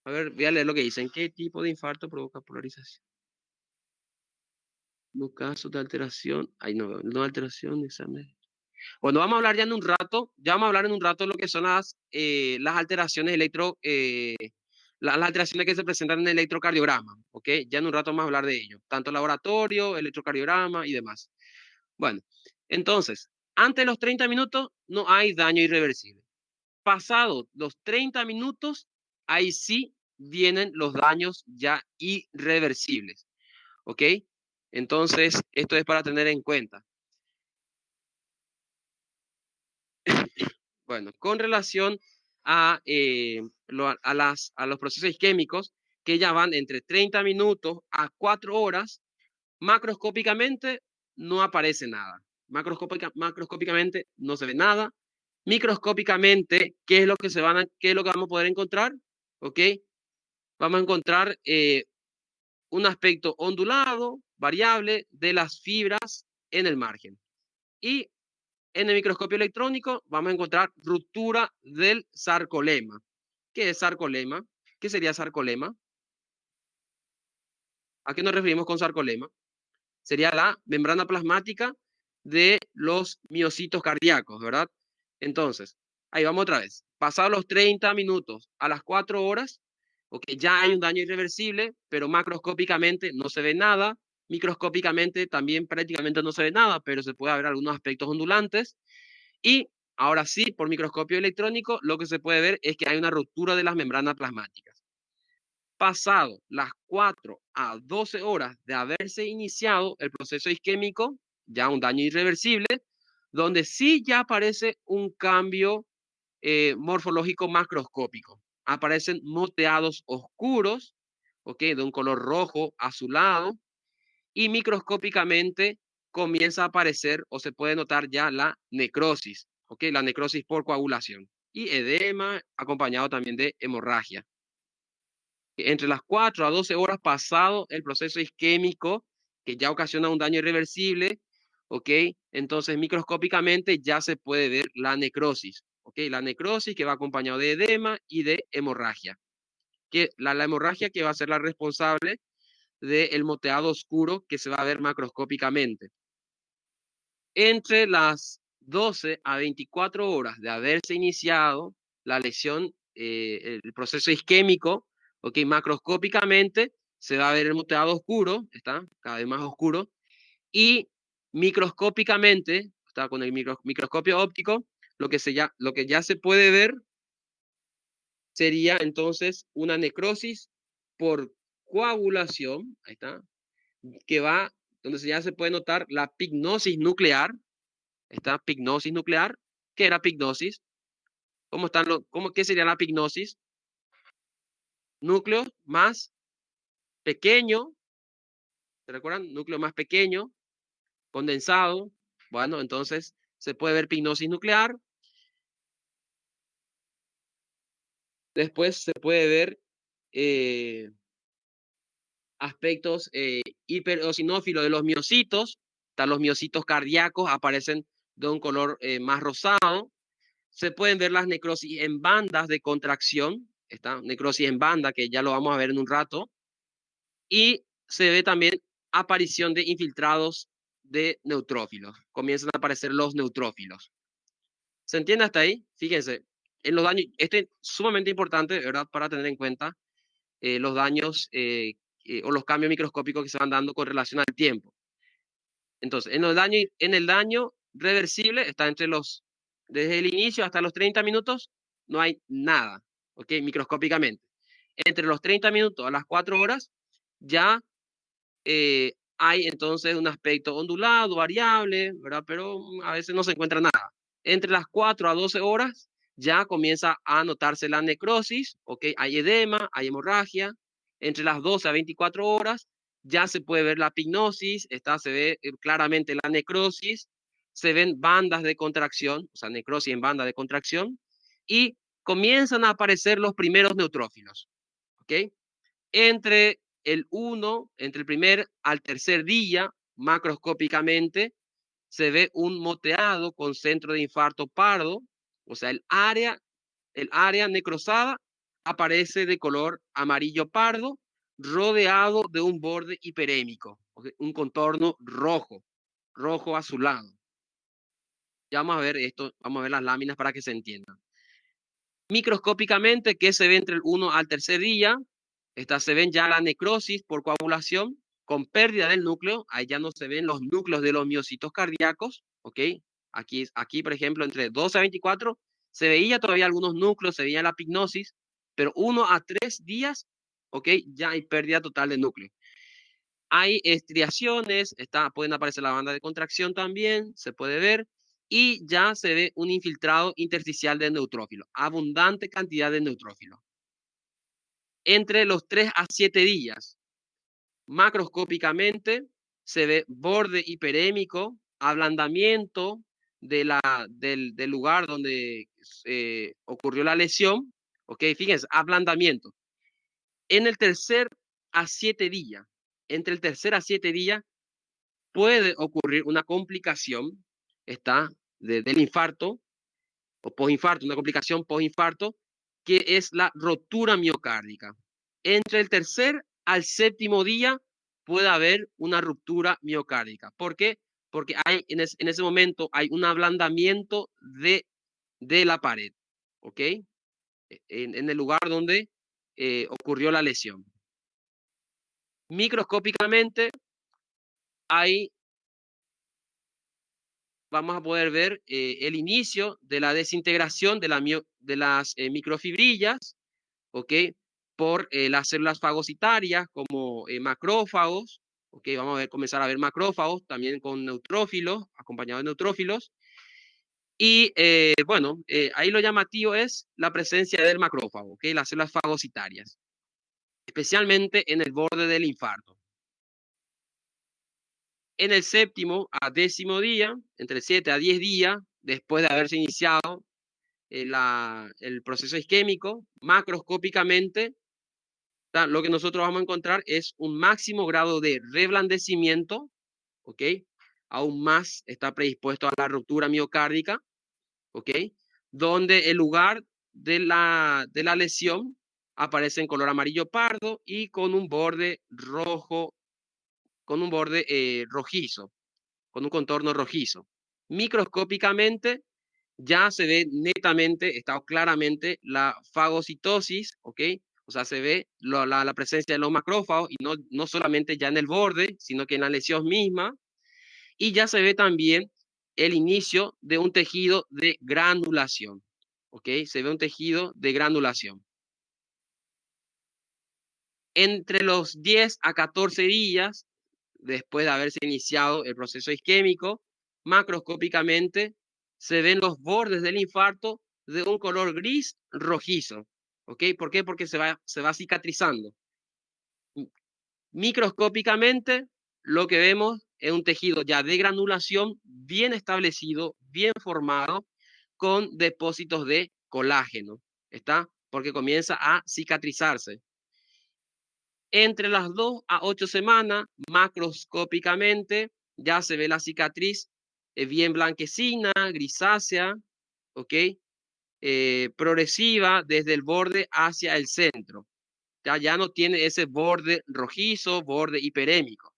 A ver, voy a leer lo que dicen. ¿Qué tipo de infarto provoca polarización? No casos de alteración. Ay, no alteración, examen. Bueno, vamos a hablar ya en un rato. Ya vamos a hablar en un rato de lo que son las alteraciones las alteraciones que se presentan en el electrocardiograma. ¿Ok? Ya en un rato vamos a hablar de ello. Tanto laboratorio, electrocardiograma y demás. Bueno, entonces, antes de los 30 minutos no hay daño irreversible. Pasados los 30 minutos, ahí sí vienen los daños ya irreversibles. ¿Ok? Entonces, esto es para tener en cuenta. Bueno, con relación a los procesos isquémicos que ya van entre 30 minutos a 4 horas, macroscópicamente no aparece nada. Macroscópicamente no se ve nada. Microscópicamente, ¿qué es lo que qué es lo que vamos a poder encontrar? ¿Ok? Vamos a encontrar un aspecto ondulado, variable de las fibras en el margen. Y en el microscopio electrónico vamos a encontrar ruptura del sarcolema. ¿Qué es sarcolema? ¿Qué sería sarcolema? ¿A qué nos referimos con sarcolema? Sería la membrana plasmática de los miocitos cardíacos, ¿verdad? Entonces, ahí vamos otra vez. Pasados los 30 minutos a las 4 horas, okay, ya hay un daño irreversible, pero macroscópicamente no se ve nada. Microscópicamente también prácticamente no se ve nada, pero se puede ver algunos aspectos ondulantes. Y ahora sí, por microscopio electrónico, lo que se puede ver es que hay una ruptura de las membranas plasmáticas. Pasado las 4 a 12 horas de haberse iniciado el proceso isquémico, ya un daño irreversible, donde sí ya aparece un cambio morfológico macroscópico. Aparecen moteados oscuros, ¿ok? De un color rojo azulado, y microscópicamente comienza a aparecer o se puede notar ya la necrosis, ¿ok? La necrosis por coagulación y edema acompañado también de hemorragia. Entre las 4 a 12 horas pasado el proceso isquémico, que ya ocasiona un daño irreversible, ¿ok? Entonces microscópicamente ya se puede ver la necrosis, ¿ok? La necrosis que va acompañado de edema y de hemorragia. La hemorragia que va a ser la responsable del moteado oscuro que se va a ver macroscópicamente. Entre las 12 a 24 horas de haberse iniciado la lesión, el proceso isquémico, okay, macroscópicamente se va a ver el moteado oscuro, está cada vez más oscuro, y microscópicamente, está con el microscopio óptico, lo que ya se puede ver sería entonces una necrosis por coagulación, ahí está, que va, donde ya se puede notar la pignosis nuclear, esta pignosis nuclear. ¿Qué era pignosis? ¿Qué sería la pignosis? Núcleo más pequeño ¿Se recuerdan? Núcleo más pequeño, condensado. Bueno, entonces se puede ver pignosis nuclear. Después se puede ver aspectos hiperosinófilos de los miocitos. Están los miocitos cardíacos, aparecen de un color más rosado. Se pueden ver las necrosis en bandas de contracción. Esta necrosis en banda, que ya lo vamos a ver en un rato. Y se ve también aparición de infiltrados de neutrófilos. Comienzan a aparecer los neutrófilos. ¿Se entiende hasta ahí? Fíjense, en los daños, esto es sumamente importante, ¿verdad? Para tener en cuenta los daños o los cambios microscópicos que se van dando con relación al tiempo. Entonces, en el daño reversible está desde el inicio hasta los 30 minutos, no hay nada, ¿ok? Microscópicamente. Entre los 30 minutos a las 4 horas, ya hay entonces un aspecto ondulado, variable, ¿verdad? Pero a veces no se encuentra nada. Entre las 4 a 12 horas ya comienza a notarse la necrosis, ¿ok? Hay edema, hay hemorragia. Entre las 12 a 24 horas ya se puede ver la pignosis, se ve claramente la necrosis, se ven bandas de contracción, o sea, necrosis en banda de contracción, y comienzan a aparecer los primeros neutrófilos, ¿ok? Entre entre el primer al tercer día, macroscópicamente, se ve un moteado con centro de infarto pardo, o sea, el área necrosada aparece de color amarillo pardo, rodeado de un borde hiperémico, un contorno rojo, rojo azulado. Ya vamos a ver esto, vamos a ver las láminas para que se entiendan. Microscópicamente, ¿qué se ve entre el 1 al tercer día? Se ven ya la necrosis por coagulación con pérdida del núcleo. Ahí ya no se ven los núcleos de los miocitos cardíacos, ¿ok? Aquí, por ejemplo, entre 12 a 24 se veía todavía algunos núcleos, se veía la pignosis, pero 1 a 3 días, ¿ok? Ya hay pérdida total de núcleo. Hay estriaciones, pueden aparecer la banda de contracción también, se puede ver, y ya se ve un infiltrado intersticial de neutrófilo, abundante cantidad de neutrófilo. Entre los 3 a 7 días, macroscópicamente, se ve borde hiperémico, ablandamiento del lugar donde ocurrió la lesión, ok, fíjense, ablandamiento. En el tercer a 7 días, entre el tercer a 7 días, puede ocurrir una complicación, del infarto o postinfarto, una complicación postinfarto, que es la rotura miocárdica. Entre el tercer al séptimo día puede haber una ruptura miocárdica. ¿Por qué? Porque en ese momento hay un ablandamiento de la pared, ¿ok? En el lugar donde ocurrió la lesión. Microscópicamente hay vamos a poder ver el inicio de la desintegración de las microfibrillas, ¿ok? Por las células fagocitarias como macrófagos, ¿ok? Vamos a comenzar a ver macrófagos también con neutrófilos, acompañados de neutrófilos. Y bueno, ahí lo llamativo es la presencia del macrófago, ¿ok? Las células fagocitarias, especialmente en el borde del infarto. En el séptimo a décimo día, entre 7 a 10 días, después de haberse iniciado el proceso isquémico, macroscópicamente, lo que nosotros vamos a encontrar es un máximo grado de reblandecimiento, ¿ok? Aún más está predispuesto a la ruptura miocárdica, ¿ok? Donde el lugar de la lesión aparece en color amarillo pardo y con un borde rojo, con un borde rojizo, con un contorno rojizo. Microscópicamente ya se ve netamente, está claramente la fagocitosis, ¿ok? O sea, se ve la presencia de los macrófagos y no solamente ya en el borde, sino que en la lesión misma. Y ya se ve también el inicio de un tejido de granulación, ¿ok? Se ve un tejido de granulación. Entre los 10 a 14 días, después de haberse iniciado el proceso isquémico, macroscópicamente se ven los bordes del infarto de un color gris rojizo. ¿Ok? ¿Por qué? Porque se va cicatrizando. Microscópicamente, lo que vemos es un tejido ya de granulación bien establecido, bien formado, con depósitos de colágeno, ¿está? Porque comienza a cicatrizarse. Entre las 2 a 8 semanas, macroscópicamente, ya se ve la cicatriz bien blanquecina, grisácea, ¿ok? Progresiva desde el borde hacia el centro. Ya no tiene ese borde rojizo, borde hiperémico.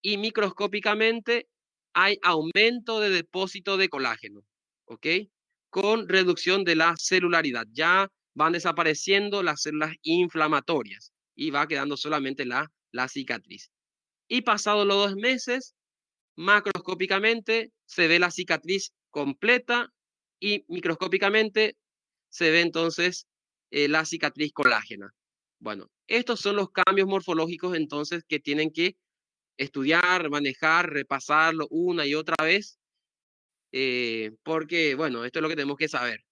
Y microscópicamente hay aumento de depósito de colágeno, ¿ok? Con reducción de la celularidad. Ya van desapareciendo las células inflamatorias y va quedando solamente la cicatriz. Y pasados los 2 meses, macroscópicamente se ve la cicatriz completa y microscópicamente se ve entonces la cicatriz colágena. Bueno, estos son los cambios morfológicos entonces que tienen que estudiar, manejar, repasarlo una y otra vez, porque, bueno, esto es lo que tenemos que saber.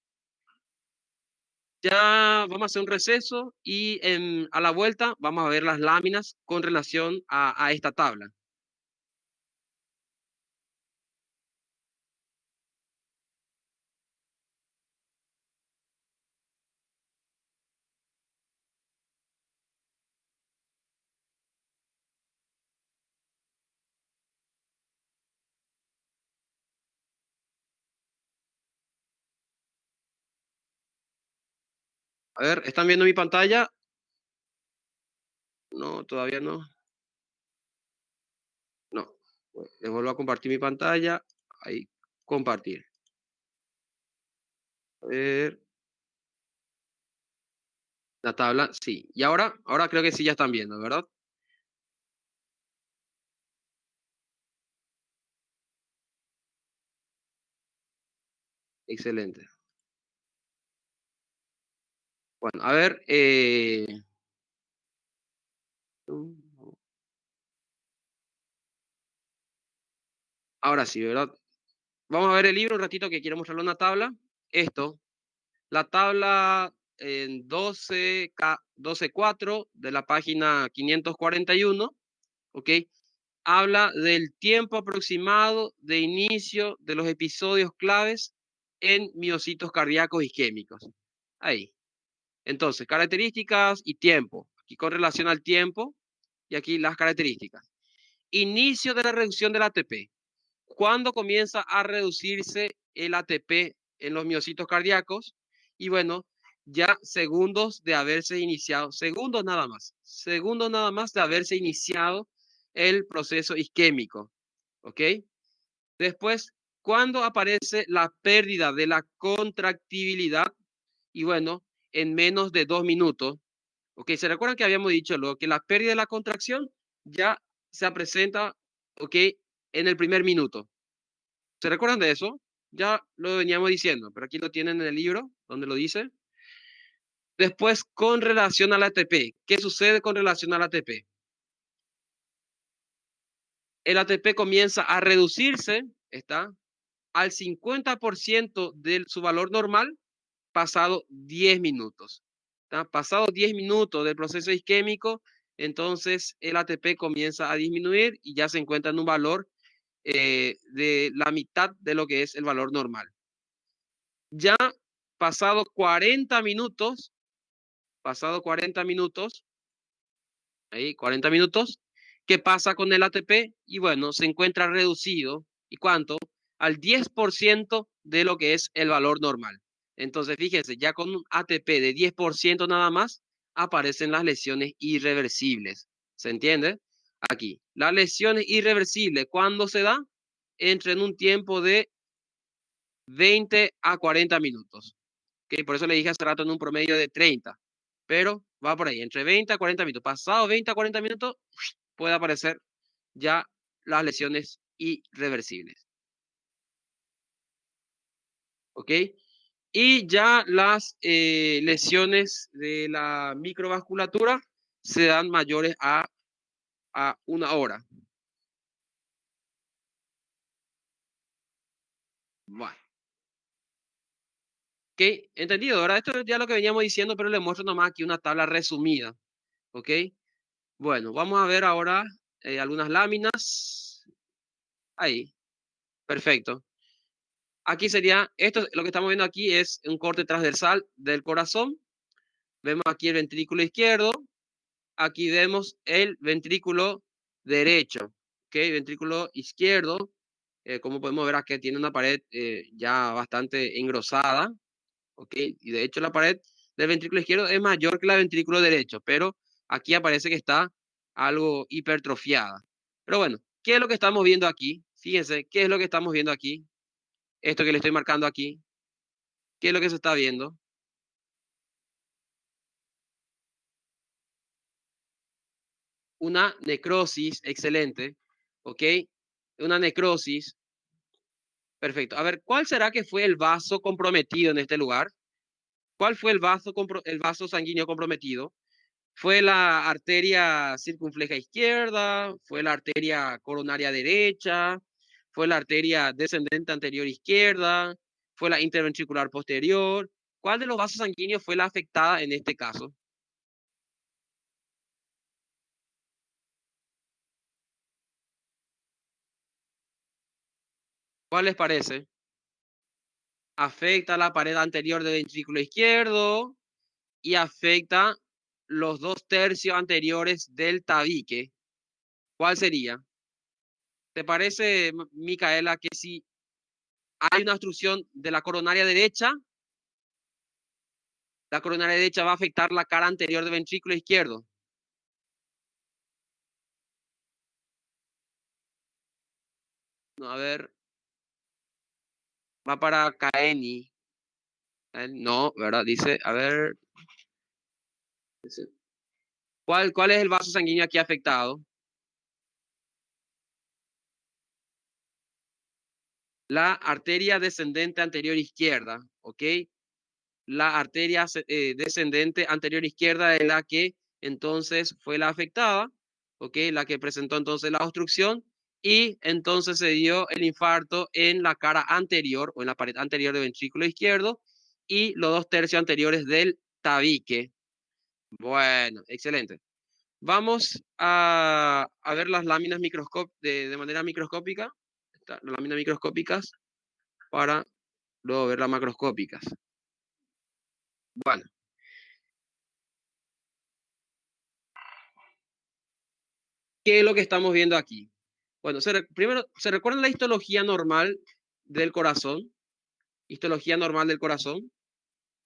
Ya vamos a hacer un receso y a la vuelta vamos a ver las láminas con relación a esta tabla. A ver, ¿están viendo mi pantalla? No, todavía no. No. Les vuelvo a compartir mi pantalla. Ahí, compartir. A ver, la tabla, sí. Y ahora creo que sí ya están viendo, ¿verdad? Excelente. Bueno, a ver, ahora sí, ¿verdad? Vamos a ver el libro un ratito que quiero mostrarle una tabla. Esto, la tabla en 12.4 de la página 541, ¿ok? Habla del tiempo aproximado de inicio de los episodios claves en miocitos cardíacos isquémicos. Ahí. Entonces, características y tiempo. Aquí con relación al tiempo y aquí las características. Inicio de la reducción del ATP. ¿Cuándo comienza a reducirse el ATP en los miocitos cardíacos? Y bueno, ya segundos de haberse iniciado, segundos nada más de haberse iniciado el proceso isquémico, ¿ok? Después, ¿cuándo aparece la pérdida de la contractibilidad? Y bueno, en menos de 2 minutos, ¿ok? ¿Se recuerdan que habíamos dicho lo que la pérdida de la contracción ya se presenta, ¿ok? En el primer minuto. ¿Se recuerdan de eso? Ya lo veníamos diciendo, pero aquí lo tienen en el libro, donde lo dice. Después, con relación al ATP. ¿Qué sucede con relación al ATP? El ATP comienza a reducirse, ¿está? Al 50% de su valor normal, pasado 10 minutos. ¿Está? Pasado 10 minutos del proceso isquémico, entonces el ATP comienza a disminuir y ya se encuentra en un valor de la mitad de lo que es el valor normal. Ya pasado 40 minutos, ahí 40 minutos, ¿qué pasa con el ATP? Y bueno, se encuentra reducido, ¿y cuánto? Al 10% de lo que es el valor normal. Entonces, fíjense, ya con un ATP de 10% nada más, aparecen las lesiones irreversibles. ¿Se entiende? Aquí, las lesiones irreversibles, ¿cuándo se da? Entre en un tiempo de 20 a 40 minutos. ¿Okay? Por eso le dije hace rato en un promedio de 30, pero va por ahí, entre 20 a 40 minutos. Pasado 20 a 40 minutos, puede aparecer ya las lesiones irreversibles. ¿Ok? Y ya las lesiones de la microvasculatura se dan mayores a 1 hora. Bueno. ¿Ok? ¿Entendido? Ahora esto es ya lo que veníamos diciendo, pero le muestro nomás aquí una tabla resumida. ¿Ok? Bueno, vamos a ver ahora algunas láminas. Ahí, perfecto. Aquí sería, esto lo que estamos viendo aquí es un corte transversal del corazón. Vemos aquí el ventrículo izquierdo. Aquí vemos el ventrículo derecho. ¿Ok? Ventrículo izquierdo. Como podemos ver aquí tiene una pared ya bastante engrosada. ¿Ok? Y de hecho la pared del ventrículo izquierdo es mayor que la del ventrículo derecho, pero aquí aparece que está algo hipertrofiada. Pero bueno, ¿qué es lo que estamos viendo aquí? Fíjense, ¿qué es lo que estamos viendo aquí? Esto que le estoy marcando aquí. ¿Qué es lo que se está viendo? Una necrosis, excelente. ¿Ok? Una necrosis. Perfecto. A ver, ¿cuál será que fue el vaso comprometido en este lugar? ¿Cuál fue el vaso sanguíneo comprometido? ¿Fue la arteria circunfleja izquierda? ¿Fue la arteria coronaria derecha? ¿Fue la arteria descendente anterior izquierda? ¿Fue la interventricular posterior? ¿Cuál de los vasos sanguíneos fue la afectada en este caso? ¿Cuál les parece? Afecta la pared anterior del ventrículo izquierdo y afecta los 2/3 anteriores del tabique. ¿Cuál sería? ¿Te parece, Micaela, que si hay una obstrucción de la coronaria derecha va a afectar la cara anterior del ventrículo izquierdo? No, a ver, va para Caeni. No, ¿verdad? Dice, a ver, dice, ¿cuál es el vaso sanguíneo aquí afectado? La arteria descendente anterior izquierda, ¿ok? La arteria descendente anterior izquierda es la que entonces fue la afectada, ¿ok? La que presentó entonces la obstrucción y entonces se dio el infarto en la cara anterior o en la pared anterior del ventrículo izquierdo y los 2/3 anteriores del tabique. Bueno, excelente. Vamos a ver las láminas de manera microscópica, las láminas microscópicas para luego ver las macroscópicas. Bueno, ¿qué es lo que estamos viendo aquí? Bueno, primero, ¿se recuerda la histología normal del corazón? Histología normal del corazón.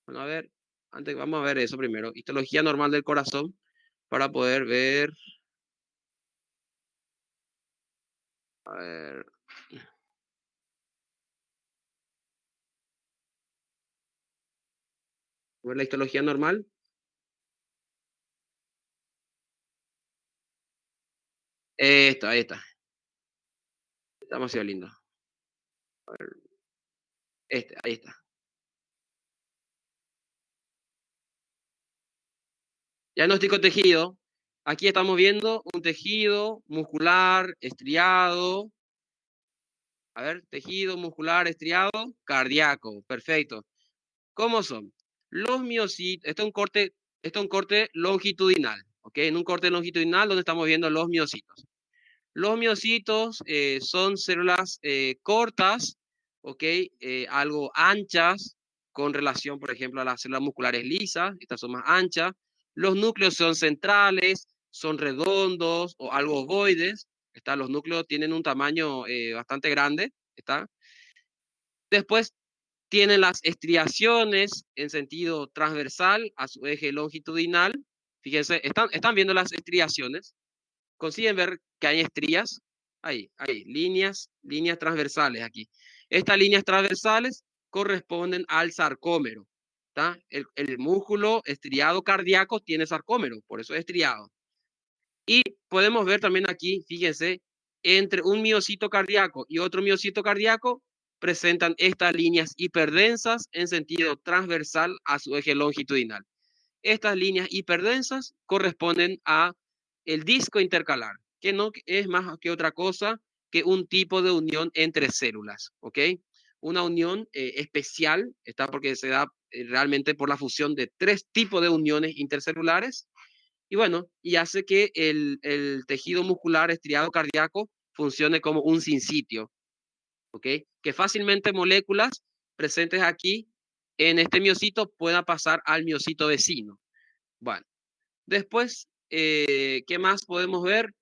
Bueno, a ver, antes vamos a ver eso primero. Histología normal del corazón para poder a ver, ver la histología normal. Esto, ahí está. Está demasiado lindo. A ver, ahí está. Diagnóstico tejido. Aquí estamos viendo un tejido muscular estriado. A ver, tejido muscular estriado, cardíaco. Perfecto. ¿Cómo son? Los miocitos, esto es un corte longitudinal, ¿ok? En un corte longitudinal donde estamos viendo los miocitos. Los miocitos son células cortas, ¿ok? Algo anchas con relación, por ejemplo, a las células musculares lisas, estas son más anchas. Los núcleos son centrales, son redondos o algo ovoides. Los núcleos tienen un tamaño bastante grande, ¿está? Después tienen las estriaciones en sentido transversal a su eje longitudinal. Fíjense, están viendo las estriaciones. ¿Consiguen ver que hay estrías? Ahí, líneas transversales aquí. Estas líneas transversales corresponden al sarcómero. ¿Está? El músculo estriado cardíaco tiene sarcómero, por eso es estriado. Y podemos ver también aquí, fíjense, entre un miocito cardíaco y otro miocito cardíaco presentan estas líneas hiperdensas en sentido transversal a su eje longitudinal. Estas líneas hiperdensas corresponden a el disco intercalar, que no es más que otra cosa que un tipo de unión entre células, ¿ok? Una unión especial, está porque se da realmente por la fusión de 3 tipos de uniones intercelulares Y bueno, y hace que el tejido muscular estriado cardíaco funcione como un sinsitio, ¿ok? Que fácilmente moléculas presentes aquí en este miocito puedan pasar al miocito vecino. Bueno, después, ¿qué más podemos ver?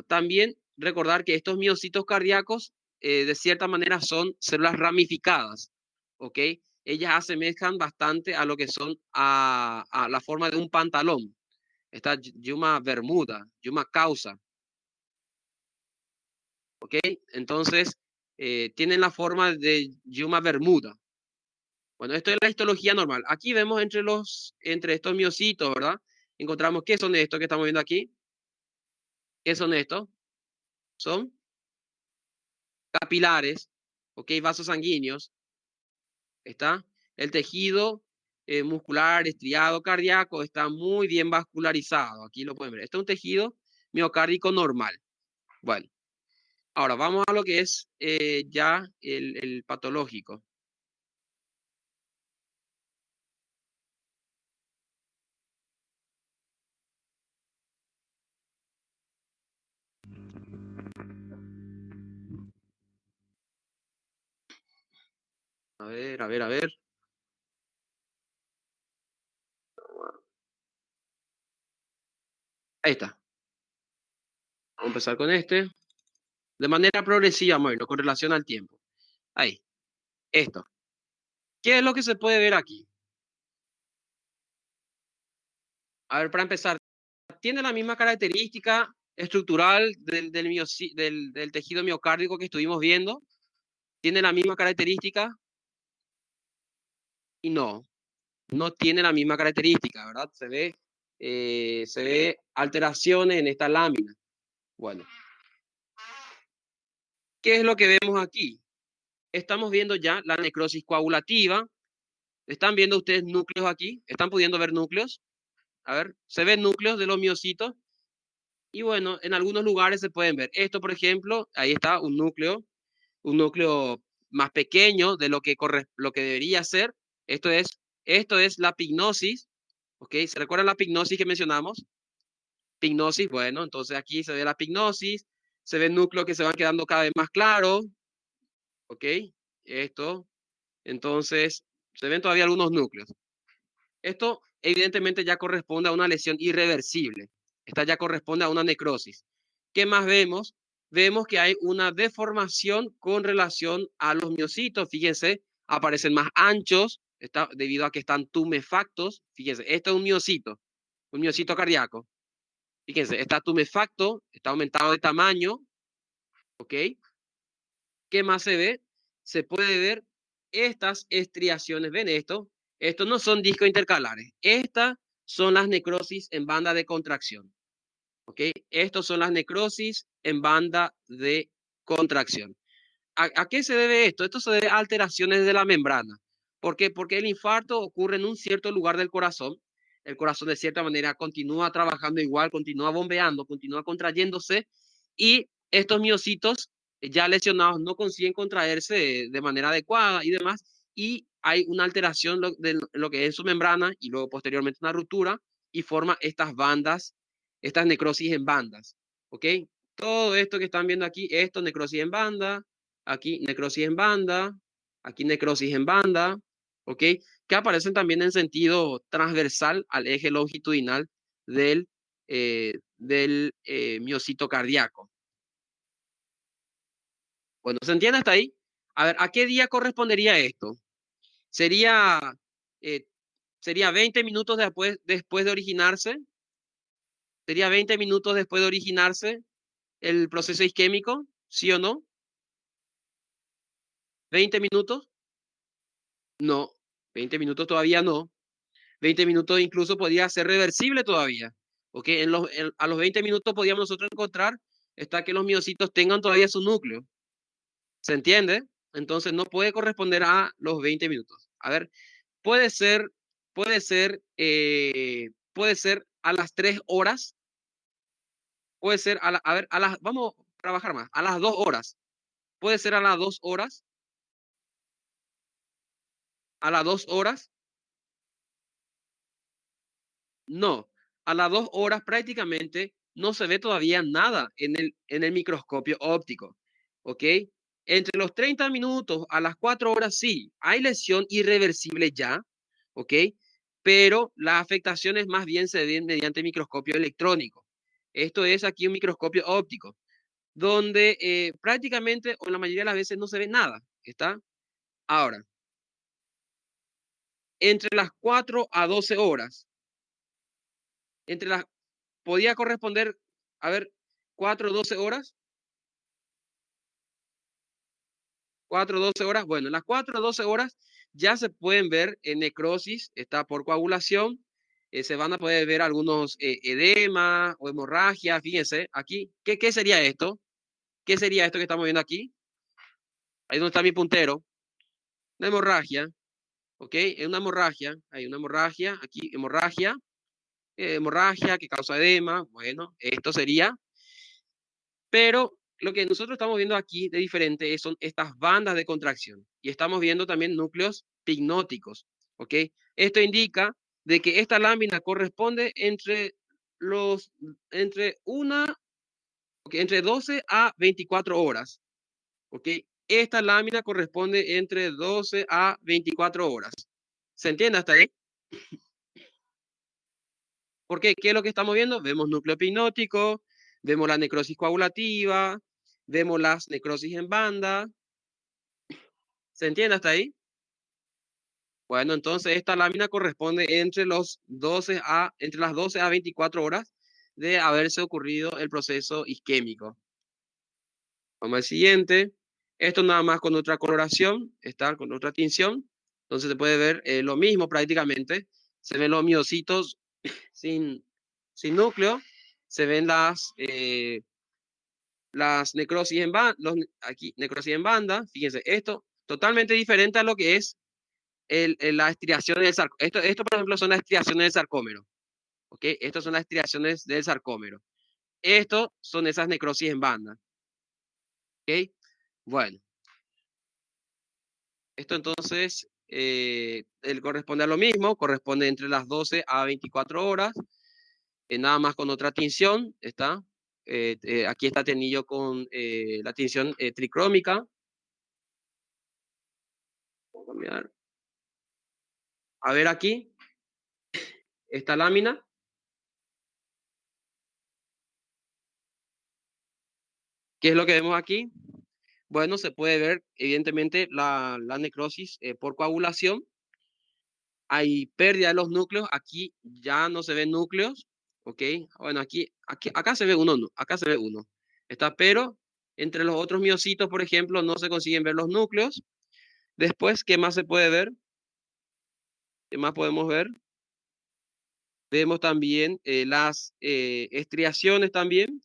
También recordar que estos miocitos cardíacos, de cierta manera, son células ramificadas, ¿ok? Ellas asemejan bastante a lo que son a la forma de un pantalón. Esta yuma bermuda, yuma causa, ¿ok? Entonces, tienen la forma de yuma bermuda. Bueno, esto es la histología normal. Aquí vemos entre estos miocitos, ¿verdad? Encontramos, ¿qué son estos que estamos viendo aquí? ¿Qué son estos? Son capilares, ¿ok? Vasos sanguíneos, ¿está? El tejido muscular, estriado, cardíaco está muy bien vascularizado. Aquí lo pueden ver. Este es un tejido miocárdico normal. Bueno, ahora vamos a lo que es ya el patológico. A ver, a ver, a ver. Ahí está. Vamos a empezar con este. De manera progresiva, bueno, con relación al tiempo. Ahí, esto. ¿Qué es lo que se puede ver aquí? A ver, para empezar, tiene la misma característica estructural del tejido miocárdico que estuvimos viendo. Tiene la misma característica y no tiene la misma característica, ¿verdad? Se ve alteraciones en esta lámina. Bueno, ¿qué es lo que vemos aquí? Estamos viendo ya la necrosis coagulativa. ¿Están viendo ustedes núcleos aquí? ¿Están pudiendo ver núcleos? A ver, se ven núcleos de los miocitos. Y bueno, en algunos lugares se pueden ver. Esto, por ejemplo, ahí está un núcleo más pequeño de lo que debería ser. Esto es la pignosis. ¿Ok? ¿Se recuerdan la pignosis que mencionamos? Pignosis, bueno, entonces aquí se ve la pignosis, se ven núcleos que se van quedando cada vez más claros. ¿Ok? Esto, entonces, se ven todavía algunos núcleos. Esto evidentemente ya corresponde a una lesión irreversible. Esta ya corresponde a una necrosis. ¿Qué más vemos? Vemos que hay una deformación con relación a los miocitos. Fíjense, aparecen más anchos debido a que están tumefactos. Fíjense, esto es un miocito cardíaco. Fíjense, está tumefacto, está aumentado de tamaño. ¿Ok? ¿Qué más se ve? Se puede ver estas estriaciones. ¿Ven esto? Estos no son discos intercalares. Estas son las necrosis en banda de contracción. ¿Ok? Estos son las necrosis en banda de contracción. ¿A qué se debe esto? Esto se debe a alteraciones de la membrana. ¿Por qué? Porque el infarto ocurre en un cierto lugar del corazón. El corazón de cierta manera continúa trabajando igual, continúa bombeando, continúa contrayéndose y estos miocitos ya lesionados no consiguen contraerse de manera adecuada y demás y hay una alteración de lo que es su membrana y luego posteriormente una ruptura y forma estas bandas, estas necrosis en bandas. ¿Ok? Todo esto que están viendo aquí, esto necrosis en banda, aquí necrosis en banda, aquí necrosis en banda, ¿ok? Que aparecen también en sentido transversal al eje longitudinal del miocito cardíaco. Bueno, ¿se entiende hasta ahí? A ver, ¿a qué día correspondería esto? ¿Sería, eh, sería 20 minutos después de originarse? ¿Sería 20 minutos después de originarse el proceso isquémico? ¿Sí o no? ¿20 minutos? No. 20 minutos todavía no. 20 minutos incluso podría ser reversible todavía. ¿Ok? A los 20 minutos podríamos nosotros encontrar está que los miocitos tengan todavía su núcleo. ¿Se entiende? Entonces no puede corresponder a los 20 minutos. A ver, puede ser, puede ser a las 3 horas, puede ser a ver, vamos a trabajar más, a las 2 horas, puede ser a las 2 horas, a las 2 horas, no, a las 2 horas prácticamente no se ve todavía nada en el microscopio óptico, ¿ok? Entre los 30 minutos a las 4 horas sí, hay lesión irreversible ya, ¿ok? Pero las afectaciones más bien se ven mediante microscopio electrónico. Esto es aquí un microscopio óptico, donde prácticamente o la mayoría de las veces no se ve nada, ¿está? Ahora, entre las 4 a 12 horas, entre las, podía corresponder, a ver, 4 12 horas, 4 12 horas, bueno, en las 4 12 horas ya se pueden ver necrosis, está por coagulación, se van a poder ver algunos edema o hemorragia, fíjense, aquí, ¿qué sería esto? ¿Qué sería esto que estamos viendo aquí? Ahí donde está mi puntero, una hemorragia, ¿ok? Es una hemorragia, hay una hemorragia, aquí hemorragia que causa edema, bueno, esto sería, pero lo que nosotros estamos viendo aquí de diferente son estas bandas de contracción y estamos viendo también núcleos pignóticos, ¿ok? Esto indica de que esta lámina corresponde entre entre 12 a 24 horas, ¿ok? Esta lámina corresponde entre 12 a 24 horas. ¿Se entiende hasta ahí? ¿Por qué? ¿Qué es lo que estamos viendo? Vemos núcleo epinótico, vemos la necrosis coagulativa, vemos las necrosis en banda. ¿Se entiende hasta ahí? Bueno, entonces esta lámina corresponde entre las 12 a 24 horas de haberse ocurrido el proceso isquémico. Vamos al siguiente. Esto nada más con otra coloración, está con otra tinción. Entonces se puede ver lo mismo prácticamente. Se ven los miocitos sin, sin núcleo. Se ven las necrosis en banda, aquí necrosis en banda. Fíjense, esto totalmente diferente a lo que es las estriaciones del sarcómero. Esto, por ejemplo, son las estriaciones del sarcómero. ¿Ok? Estas son las estriaciones del sarcómero. Esto son esas necrosis en banda. ¿Ok? Bueno, esto entonces él corresponde a lo mismo, corresponde entre las 12 a 24 horas, nada más con otra tinción, ¿está? Aquí está tenillo con la tinción tricrómica. Vamos a mirar. A ver aquí, esta lámina. ¿Qué es lo que vemos aquí? Bueno, se puede ver evidentemente la necrosis por coagulación. Hay pérdida de los núcleos. Aquí ya no se ven núcleos. ¿Ok? Bueno, acá se ve uno, acá se ve uno. Está, pero entre los otros miocitos, por ejemplo, no se consiguen ver los núcleos. Después, ¿qué más se puede ver? ¿Qué más podemos ver? Vemos también las estriaciones también.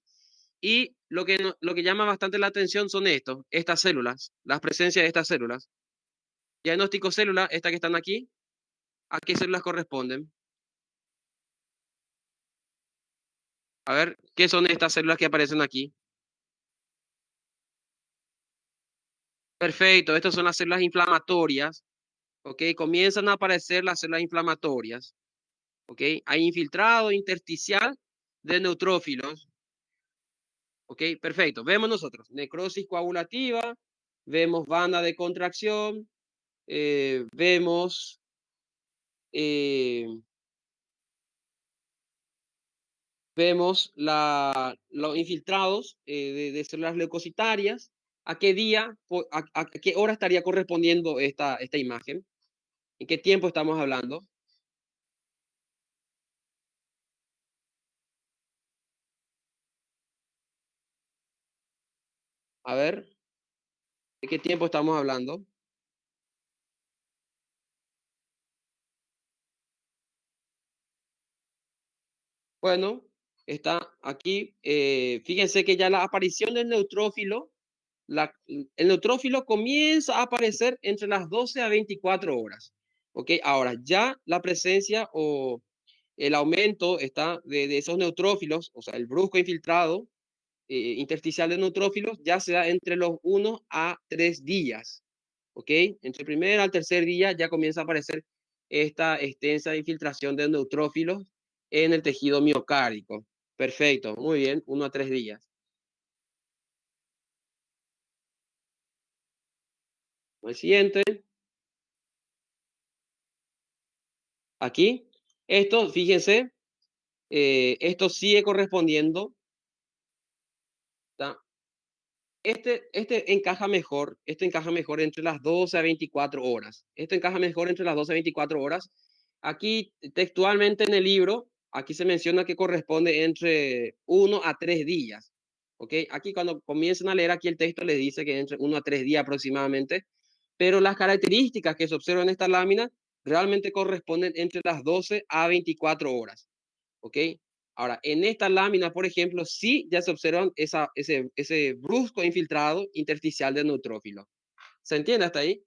Y lo que llama bastante la atención son estas células, las presencias de estas células. Diagnóstico célula, estas que están aquí, ¿a qué células corresponden? A ver, ¿qué son estas células que aparecen aquí? Perfecto, estas son las células inflamatorias, ¿ok? Comienzan a aparecer las células inflamatorias, ¿ok? Hay infiltrado intersticial de neutrófilos, ¿ok? Perfecto, vemos nosotros necrosis coagulativa, vemos banda de contracción, vemos eh, los infiltrados de células leucocitarias. ¿A qué día, a qué hora estaría correspondiendo esta imagen? ¿En qué tiempo estamos hablando? A ver, ¿de qué tiempo estamos hablando? Bueno, está aquí. Fíjense que ya la aparición del neutrófilo, el neutrófilo comienza a aparecer entre las 12 a 24 horas. ¿Ok? Ahora, ya la presencia o el aumento está de esos neutrófilos, o sea, el brusco infiltrado intersticial de neutrófilos, ya se da entre los 1 a 3 días. ¿Ok? Entre el primer al tercer día ya comienza a aparecer esta extensa infiltración de neutrófilos en el tejido miocárdico. Perfecto, muy bien, 1 a 3 días. El siguiente. Aquí, esto, fíjense, esto sigue correspondiendo. ¿Tá? Este encaja mejor, entre las 12 a 24 horas. Esto encaja mejor entre las 12 a 24 horas. Aquí, textualmente en el libro, aquí se menciona que corresponde entre 1 a 3 días. ¿Ok? Aquí cuando comiencen a leer aquí el texto les dice que entre 1 a 3 días aproximadamente, pero las características que se observan en esta lámina realmente corresponden entre las 12 a 24 horas. ¿Ok? Ahora, en esta lámina, por ejemplo, sí ya se observan ese brusco infiltrado intersticial de neutrófilos. ¿Se entiende hasta ahí?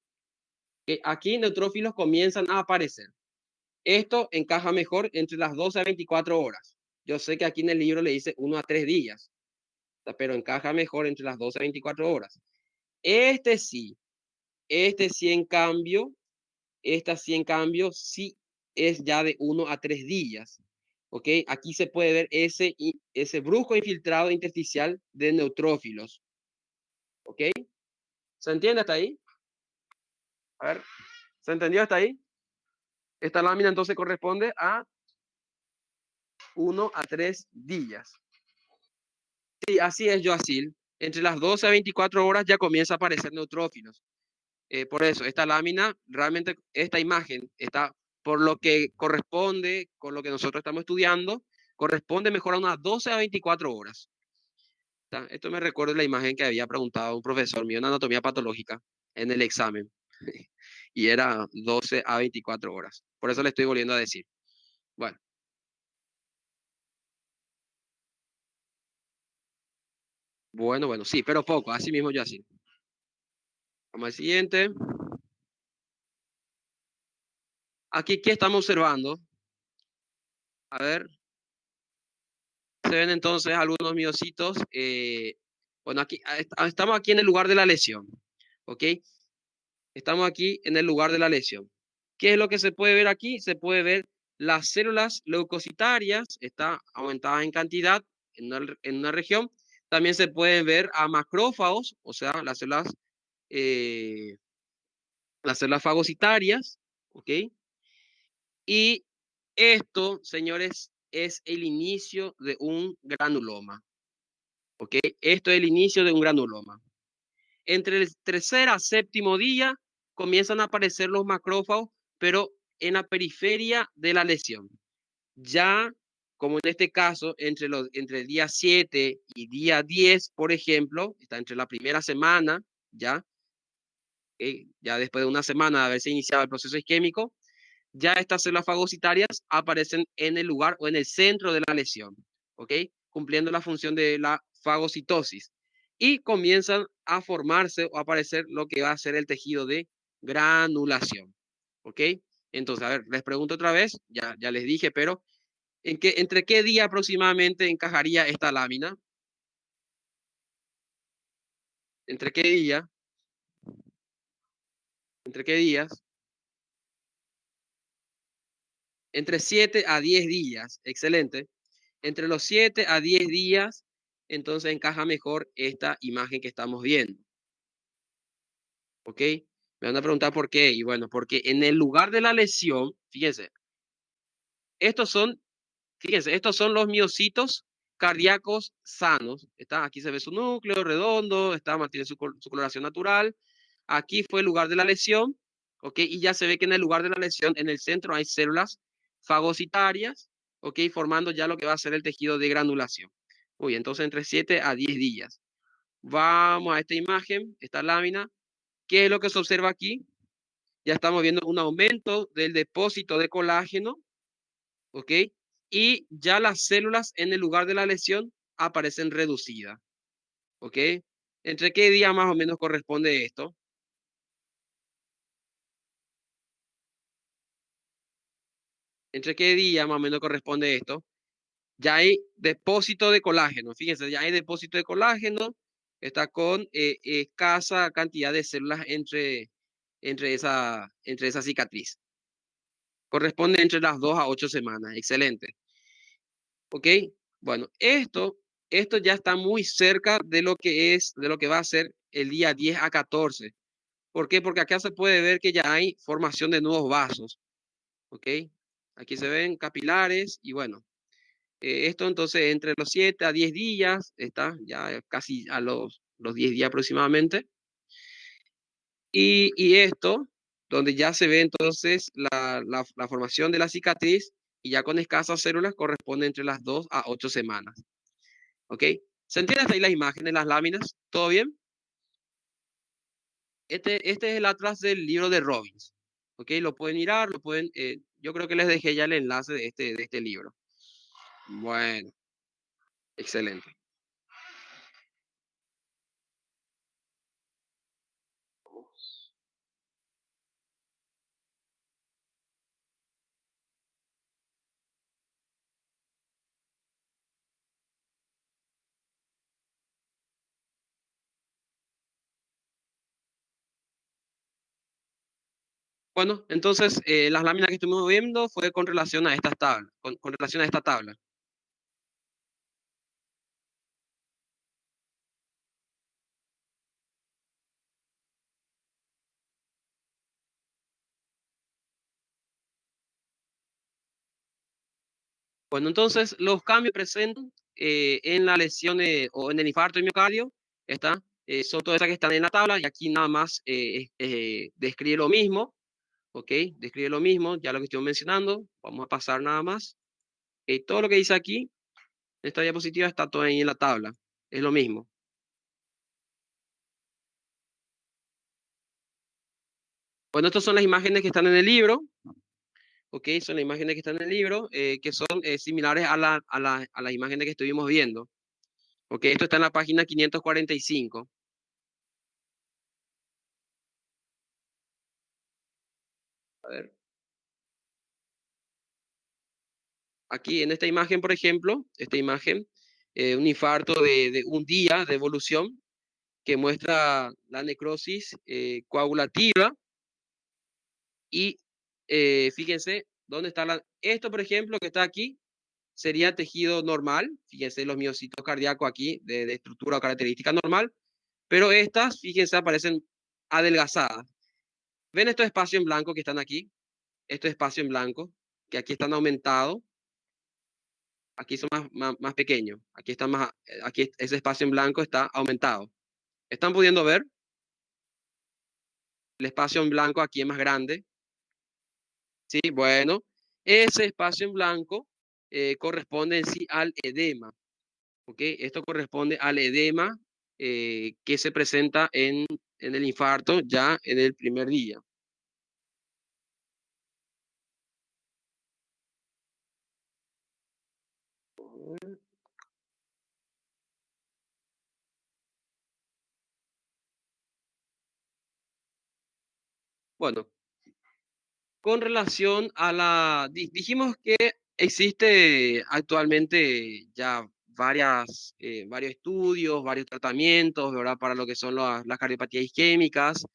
Que aquí neutrófilos comienzan a aparecer. Esto encaja mejor entre las 12 a 24 horas. Yo sé que aquí en el libro le dice 1 a 3 días, pero encaja mejor entre las 12 a 24 horas. Este sí en cambio, sí es ya de 1 a 3 días. ¿Ok? Aquí se puede ver ese brusco infiltrado intersticial de neutrófilos. ¿Ok? ¿Se entiende hasta ahí? A ver, ¿se entendió hasta ahí? Esta lámina entonces corresponde a 1 a 3 días. Sí, así es, Joacil. Entre las 12 a 24 horas ya comienza a aparecer neutrófilos. Por eso, esta lámina, realmente, esta imagen está, por lo que corresponde con lo que nosotros estamos estudiando, corresponde mejor a unas 12 a 24 horas. Esto me recuerda la imagen que había preguntado un profesor mío en anatomía patológica en el examen. Y era 12 a 24 horas. Por eso le estoy volviendo a decir. Bueno, bueno, sí, pero poco, así mismo yo así. Vamos al siguiente. Aquí, ¿qué estamos observando? A ver, se ven entonces algunos miocitos. Bueno, aquí estamos aquí en el lugar de la lesión. ¿Ok? Estamos aquí en el lugar de la lesión. ¿Qué es lo que se puede ver aquí? Se puede ver las células leucocitarias, está aumentada en cantidad en una región. También se pueden ver a macrófagos, o sea, eh, las células fagocitarias, ¿ok? Y esto, señores, es el inicio de un granuloma, ¿ok? Esto es el inicio de un granuloma. Entre el tercer a séptimo día comienzan a aparecer los macrófagos, pero en la periferia de la lesión. Ya, como en este caso, entre el día 7 y día 10, por ejemplo, está entre la primera semana, ya después de una semana de haberse iniciado el proceso isquémico, ya estas células fagocitarias aparecen en el lugar o en el centro de la lesión, ¿ok? Cumpliendo la función de la fagocitosis. Y comienzan a formarse o aparecer lo que va a ser el tejido de granulación, ¿ok? Entonces, a ver, les pregunto otra vez, ya les dije, pero ¿entre qué día aproximadamente encajaría esta lámina? ¿Entre qué día? ¿Entre qué días? Entre 7 a 10 días. Excelente. Entre los 7 a 10 días, entonces encaja mejor esta imagen que estamos viendo. ¿Ok? Me van a preguntar por qué. Y bueno, porque en el lugar de la lesión, fíjense, estos son, estos son los miocitos cardíacos sanos. Aquí se ve su núcleo redondo, mantiene su coloración natural. Aquí fue el lugar de la lesión, ¿ok? Y ya se ve que en el lugar de la lesión, en el centro hay células fagocitarias, ¿ok? Formando ya lo que va a ser el tejido de granulación. Muy bien, entonces entre 7 a 10 días. Vamos a esta imagen, esta lámina. ¿Qué es lo que se observa aquí? Ya estamos viendo un aumento del depósito de colágeno, ¿ok? Y ya las células en el lugar de la lesión aparecen reducidas, ¿ok? ¿Entre qué día más o menos corresponde esto? ¿Entre qué día más o menos corresponde esto? Ya hay depósito de colágeno, fíjense, ya hay depósito de colágeno, está con escasa cantidad de células entre esa cicatriz. Corresponde entre las 2 a 8 semanas, excelente. ¿Ok? Bueno, esto ya está muy cerca de lo que va a ser el día 10 a 14. ¿Por qué? Porque acá se puede ver que ya hay formación de nuevos vasos. ¿Ok? Aquí se ven capilares y bueno, esto entonces entre los 7 a 10 días, está ya casi a los 10 días aproximadamente. Y esto, donde ya se ve entonces la formación de la cicatriz y ya con escasas células corresponde entre las 2 a 8 semanas. ¿Ok? ¿Se entienden hasta ahí las imágenes, las láminas? ¿Todo bien? Este es el atlas del libro de Robbins. ¿Ok? Lo pueden mirar, yo creo que les dejé ya el enlace de este libro. Bueno, excelente. Bueno, entonces las láminas que estuvimos viendo fue con relación a estas tablas, con relación a esta tabla. Bueno, entonces los cambios presentes en la lesión o en el infarto de miocardio son todas esas que están en la tabla y aquí nada más describe lo mismo, ¿ok? Describe lo mismo, ya lo que estoy mencionando. Vamos a pasar nada más. Todo lo que dice aquí, en esta diapositiva, está todo ahí en la tabla. Es lo mismo. Bueno, estas son las imágenes que están en el libro, ¿ok? Son las imágenes que están en el libro, que son similares a las imágenes que estuvimos viendo. ¿Ok? Esto está en la página 545. A ver. Aquí en esta imagen, por ejemplo, esta imagen, un infarto de un día de evolución que muestra la necrosis coagulativa y fíjense dónde está esto, por ejemplo, que está aquí, sería tejido normal, fíjense los miocitos cardíacos aquí de estructura o característica normal, pero estas, fíjense, aparecen adelgazadas. ¿Ven estos espacios en blanco que están aquí? Estos espacios en blanco, que aquí están aumentados, aquí son más pequeños, aquí ese espacio en blanco está aumentado. ¿Están pudiendo ver? El espacio en blanco aquí es más grande. Sí, bueno, ese espacio en blanco corresponde en sí al edema. ¿Ok? Esto corresponde al edema que se presenta en el infarto ya en el primer día. Bueno, con relación a dijimos que existe actualmente ya varios estudios, varios tratamientos, ¿verdad? Para lo que son las cardiopatías isquémicas.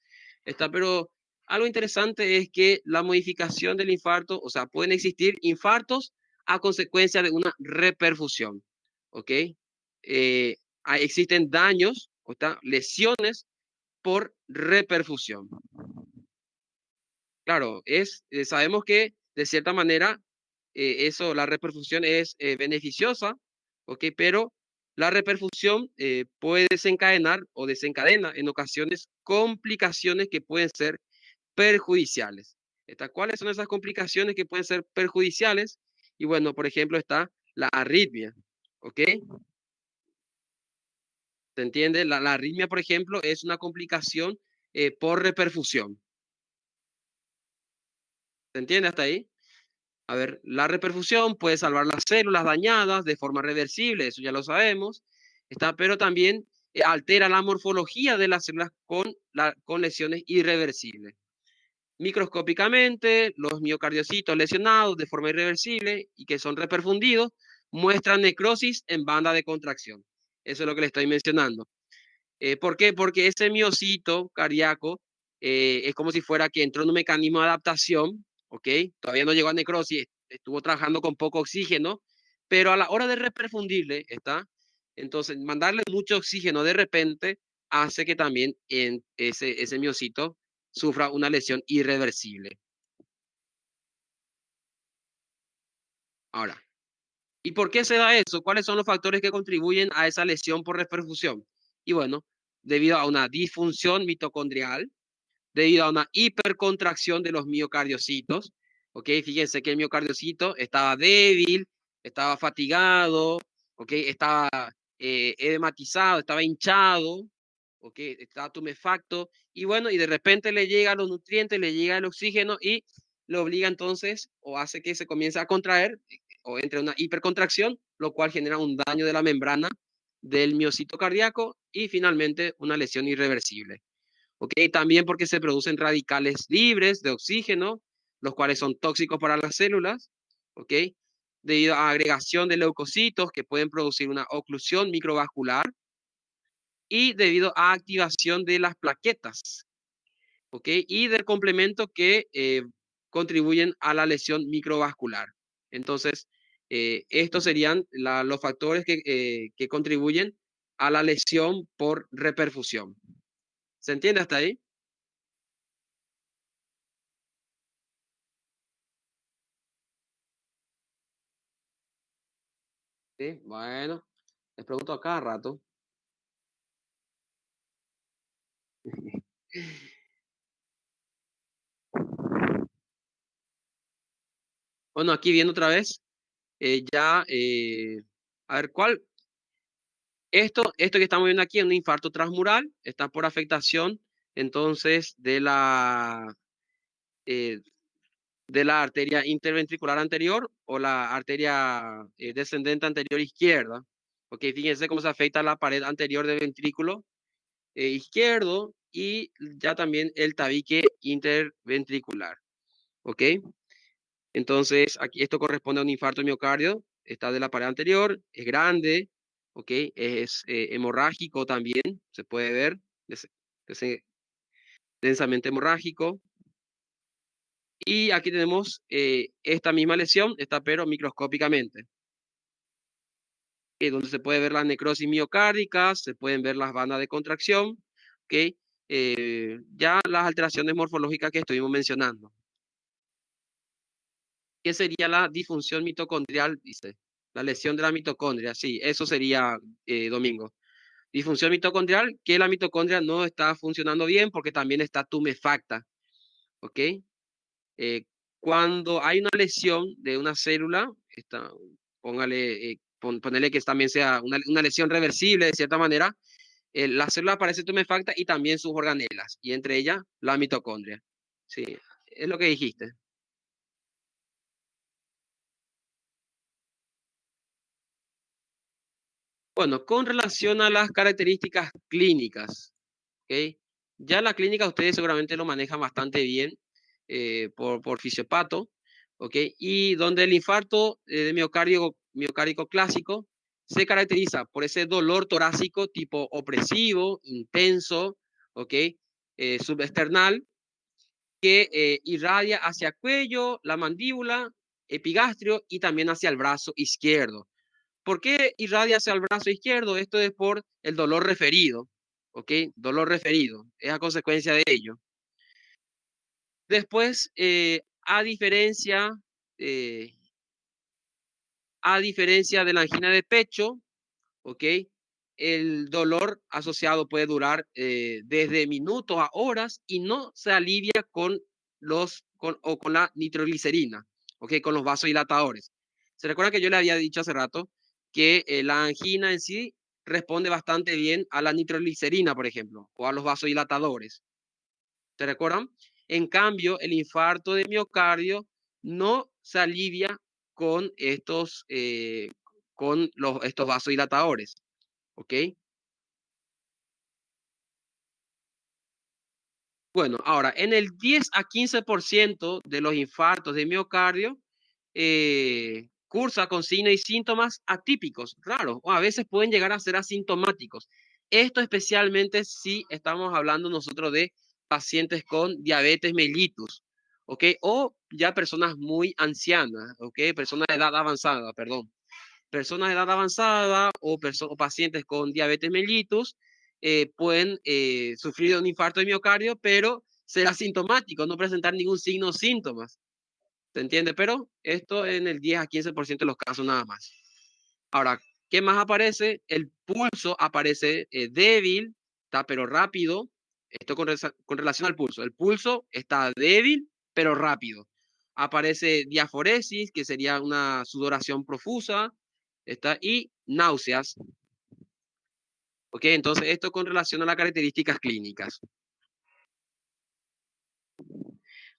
Pero algo interesante es que la modificación del infarto, o sea, pueden existir infartos a consecuencia de una reperfusión, ¿ok? Existen daños, o lesiones por reperfusión. Claro, sabemos que de cierta manera la reperfusión es beneficiosa, ¿ok? Pero la reperfusión puede desencadenar o desencadena en ocasiones complicaciones que pueden ser perjudiciales. ¿Cuáles son esas complicaciones que pueden ser perjudiciales? Y bueno, por ejemplo, está la arritmia, ¿ok? ¿Se entiende? La arritmia, por ejemplo, es una complicación por reperfusión. ¿Se entiende hasta ahí? A ver, la reperfusión puede salvar las células dañadas de forma reversible, eso ya lo sabemos, pero también altera la morfología de las células con lesiones irreversibles. Microscópicamente, los miocardiocitos lesionados de forma irreversible y que son reperfundidos muestran necrosis en banda de contracción. Eso es lo que le estoy mencionando. ¿Por qué? Porque ese miocito cardíaco es como si fuera que entró en un mecanismo de adaptación, ¿ok? Todavía no llegó a necrosis, estuvo trabajando con poco oxígeno, pero a la hora de reperfundirle, ¿está? Entonces, mandarle mucho oxígeno de repente hace que también en ese miocito sufra una lesión irreversible. Ahora, ¿y por qué se da eso? ¿Cuáles son los factores que contribuyen a esa lesión por reperfusión? Y bueno, debido a una disfunción mitocondrial, debido a una hipercontracción de los miocardiocitos, ¿ok? Fíjense que el miocardiocito estaba débil, estaba fatigado, ¿ok? Estaba edematizado, estaba hinchado, ¿ok? Estaba tumefacto, y bueno, y de repente le llegan los nutrientes, le llega el oxígeno y lo obliga entonces o hace que se comience a contraer o entre una hipercontracción, lo cual genera un daño de la membrana del miocito cardíaco y finalmente una lesión irreversible. ¿Ok? También porque se producen radicales libres de oxígeno, los cuales son tóxicos para las células, ¿ok? Debido a agregación de leucocitos que pueden producir una oclusión microvascular y debido a activación de las plaquetas, ¿ok? Y del complemento que contribuyen a la lesión microvascular. Entonces, estos serían los factores que contribuyen a la lesión por reperfusión. ¿Se entiende hasta ahí? Sí, bueno, les pregunto a cada rato. Bueno, aquí viendo otra vez, ya, a ver, esto que estamos viendo aquí es un infarto transmural, está por afectación, entonces, eh, de la arteria interventricular anterior o la arteria descendente anterior izquierda. Ok, fíjense cómo se afecta la pared anterior del ventrículo izquierdo y ya también el tabique interventricular. Ok. Entonces, aquí esto corresponde a un infarto de miocardio, está de la pared anterior, es grande, ¿ok? Es hemorrágico también, se puede ver, es densamente hemorrágico. Y aquí tenemos esta misma lesión, está pero microscópicamente, donde se puede ver la necrosis miocárdica, se pueden ver las bandas de contracción, ¿ok? Ya las alteraciones morfológicas que estuvimos mencionando. ¿Qué sería la disfunción mitocondrial? Dice, la lesión de la mitocondria. Sí, eso sería, Domingo. Disfunción mitocondrial, que la mitocondria no está funcionando bien porque también está tumefacta. ¿Ok? Cuando hay una lesión de una célula, ponele que también sea una lesión reversible de cierta manera, la célula aparece tumefacta y también sus organelas, y entre ellas la mitocondria. Sí, es lo que dijiste. Bueno, con relación a las características clínicas, ¿ok? Ya la clínica ustedes seguramente lo manejan bastante bien por fisiopato, ¿ok? Y donde el infarto de miocárdico clásico se caracteriza por ese dolor torácico tipo opresivo, intenso, ¿ok? Subesternal, que irradia hacia cuello, la mandíbula, epigastrio y también hacia el brazo izquierdo. ¿Por qué irradia hacia el brazo izquierdo? Esto es por el dolor referido, ¿ok? Dolor referido, es a consecuencia de ello. Después, eh, a diferencia de la angina de pecho, ¿ok? El dolor asociado puede durar desde minutos a horas y no se alivia con la nitroglicerina, ¿ok? Con los vasodilatadores. ¿Se recuerda que yo le había dicho hace rato que la angina en sí responde bastante bien a la nitroglicerina, por ejemplo, o a los vasodilatadores? ¿Se recuerdan? En cambio, el infarto de miocardio no se alivia con estos vasodilatadores. ¿Ok? Bueno, ahora, en el 10 a 15% de los infartos de miocardio, cursa con signos y síntomas atípicos, raros, o a veces pueden llegar a ser asintomáticos. Esto especialmente si estamos hablando nosotros de pacientes con diabetes mellitus, ¿ok? O ya personas muy ancianas, ¿ok? Personas de edad avanzada, perdón. personas de edad avanzada o pacientes con diabetes mellitus pueden sufrir de un infarto de miocardio, pero ser asintomático, no presentar ningún signo o síntomas. ¿Se entiende? Pero esto en el 10 a 15% de los casos nada más. Ahora, ¿qué más aparece? El pulso aparece débil, está pero rápido. Esto con relación al pulso. El pulso está débil, pero rápido. Aparece diaforesis, que sería una sudoración profusa, está, y náuseas. ¿Ok? Entonces, esto con relación a las características clínicas.